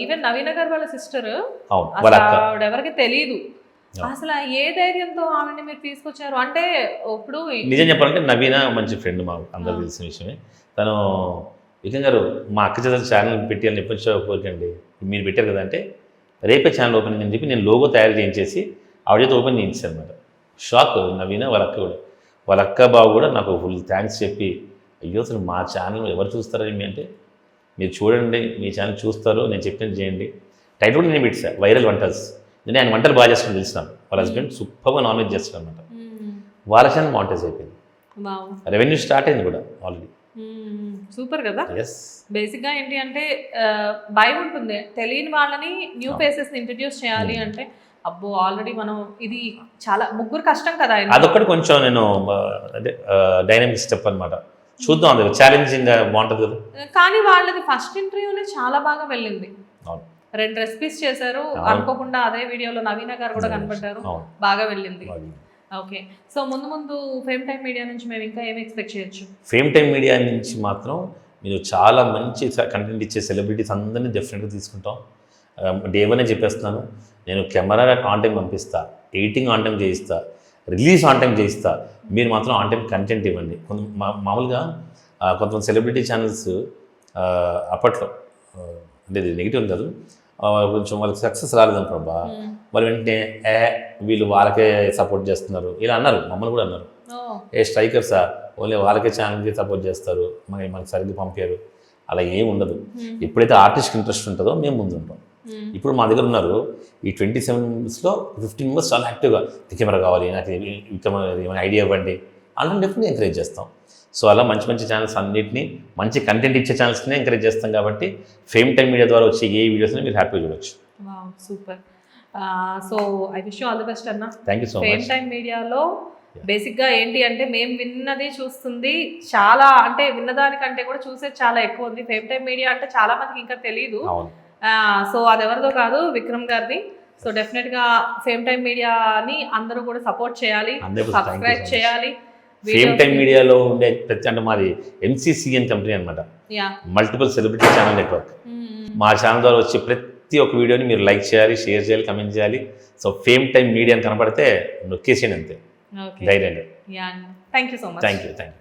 even Naveena garu వాళ్ళ సిస్టర్, ఎవరికి తెలియదు అసలు ఏ ధైర్యంతో ఆమెని మీరు తీసుకొచ్చారు అంటే. ఇప్పుడు నిజం చెప్పాలంటే నవీన మంచి ఫ్రెండ్, మాకు అందరూ తెలిసిన విషయమే. తను విజయ్ గారు మా అక్క చేత ఛానల్ పెట్టాలని ఎప్పటి నుంచో కోరికండి, మీరు పెట్టారు కదా అంటే రేపే ఛానల్ ఓపెనింగ్ అని చెప్పి నేను లోగో తయారు చేయించేసి ఆవిడ చేత ఓపెన్ చేయించాను అనమాట. షాక్ నవీన, వాళ్ళ అక్క కూడా, వాళ్ళ అక్క బాబు కూడా నాకు ఫుల్ థ్యాంక్స్ చెప్పి, అయ్యో అసలు మా ఛానల్ ఎవరు చూస్తారని అంటే మీరు చూడండి, మీ ఛానల్ చూస్తారు, నేను చెప్పినది చేయండి. టైటిల్ కూడా నేను పెట్టాను, వైరల్ వంటల్స్. నేను ఆయన వంటలు బాగా చేస్తాను తెలిసినాను. వాళ్ళ హస్బెండ్ సూపర్గా నాన్ వెజ్ చేస్తాడు అనమాట. వాళ్ళ ఛానల్ మానిటైజ్ అయిపోయింది, రెవెన్యూ స్టార్ట్ అయింది కూడా ఆల్రెడీ. సూపర్ కదా. ఎస్, బేసిక్గా ఏంటి అంటే భయం ఉంటుంది, తెలియని వాళ్ళని న్యూ ఫేసెస్ని ఇంట్రడ్యూస్ చేయాలి అంటే అబ్బో ఆల్రెడీ మనం ఇది చాలా ముగ్గురు కష్టం కదా. అదొక్కటి కొంచెం నేను అంటే డైనమిక్ స్టెప్ అనమాట. చూద్దాం, అది ఛాలెంజింగ్ బాగుంటుంది కదా. కానీ వాళ్ళది ఫస్ట్ ఇంటర్వ్యూనే చాలా బాగా వెళ్ళింది. 2 రెసిపీస్ చేశారు, అనుకోకుండా అదే వీడియోలో నవీన గారు కూడా కనబడ్డారు, బాగా వెళ్ళింది. ఓకే. సో ముందు ఫేమ్ టైమ్ మీడియా నుంచి మేము ఇంకా ఏమి ఎక్స్పెక్ట్ చేయొచ్చు? ఫేమ్ టైమ్ మీడియా నుంచి మాత్రం మీరు చాలా మంచి కంటెంట్ ఇచ్చే సెలబ్రిటీస్ అందరినీ డెఫినెట్గా తీసుకుంటాం. డే 1 చెప్పేస్తున్నాను, నేను కెమెరా ఆన్ టైం పంపిస్తా, ఎడిటింగ్ ఆన్ టైం చేయిస్తా, రిలీజ్ ఆన్ టైం చేయిస్తా. మీరు మాత్రం ఆన్ టైం కంటెంట్ ఇవ్వండి. మామూలుగా కొంతమంది సెలబ్రిటీ ఛానల్స్ అప్పట్లో అంటే ఇది నెగిటివ్ కాదు, కొంచెం వాళ్ళకి సక్సెస్ రాలేదనుకోబ్బా మరి వెంటనే వీళ్ళు వాళ్ళకే సపోర్ట్ చేస్తున్నారు ఇలా అన్నారు, మమ్మల్ని కూడా అన్నారు. స్ట్రైకర్సా ఓన్లీ వాళ్ళకే ఛానల్కి సపోర్ట్ చేస్తారు, మనకి సరిగ్గా పంపారు, అలా ఏం ఉండదు. ఎప్పుడైతే ఆర్టిస్ట్కి ఇంట్రెస్ట్ ఉంటుందో మేము ముందు ఉంటాం. ఇప్పుడు మా దగ్గర ఉన్నారు ఈ 27 మెంబర్స్లో 15 మెంబర్స్ చాలా యాక్టివ్గా కెమెరా కావాలి, నాకు ఏమైనా ఐడియా ఇవ్వండి అలా డెఫినెట్గా ఎంకరేజ్ చేస్తాం. సో అలా మంచి మంచి ఛానల్స్ అన్నింటినీ మంచి కంటెంట్ ఇచ్చే ఛానల్స్ని ఎంకరేజ్ చేస్తాం. కాబట్టి ఫేమ్ టైమ్ మీడియా ద్వారా వచ్చే ఏ వీడియోస్ని మీరు హ్యాపీగా చూడొచ్చు. Super. So I wish you all the best అన్న. థ్యాంక్ యూ సో ఫేమ్ మచ్. టైమ్ మీడియాలో బేసిక్గా ఏంటి అంటే మేము విన్నది చూస్తుంది చాలా, అంటే విన్నదానికంటే కూడా చూసేది చాలా ఎక్కువ ఉంది. ఫేమ్ టైమ్ మీడియా అంటే చాలా మందికి ఇంకా తెలియదు. సో అది ఎవరిదో కాదు, విక్రమ్ గారిది. సో డెఫినెట్గా ఫేమ్ టైమ్ మీడియాని అందరూ కూడా సపోర్ట్ చేయాలి, సబ్స్క్రైబ్ చేయాలి. ఫేమ్ టైమ్ మీడియాలో ఉండే అంటే మాది MCCN కంపెనీ అనమాట, మల్టిపుల్ సెలబ్రిటీ ఛానల్ నెట్వర్క్. మా ఛానల్ ద్వారా వచ్చి ప్రతి ఒక్క వీడియోని మీరు లైక్ చేయాలి, షేర్ చేయాలి, కమెంట్ చేయాలి. సో ఫేమ్ టైమ్ మీడియా అని కనపడితే నొక్కేసేయండి అంతే, ధైర్యంగా. Thank you so much. Thank you.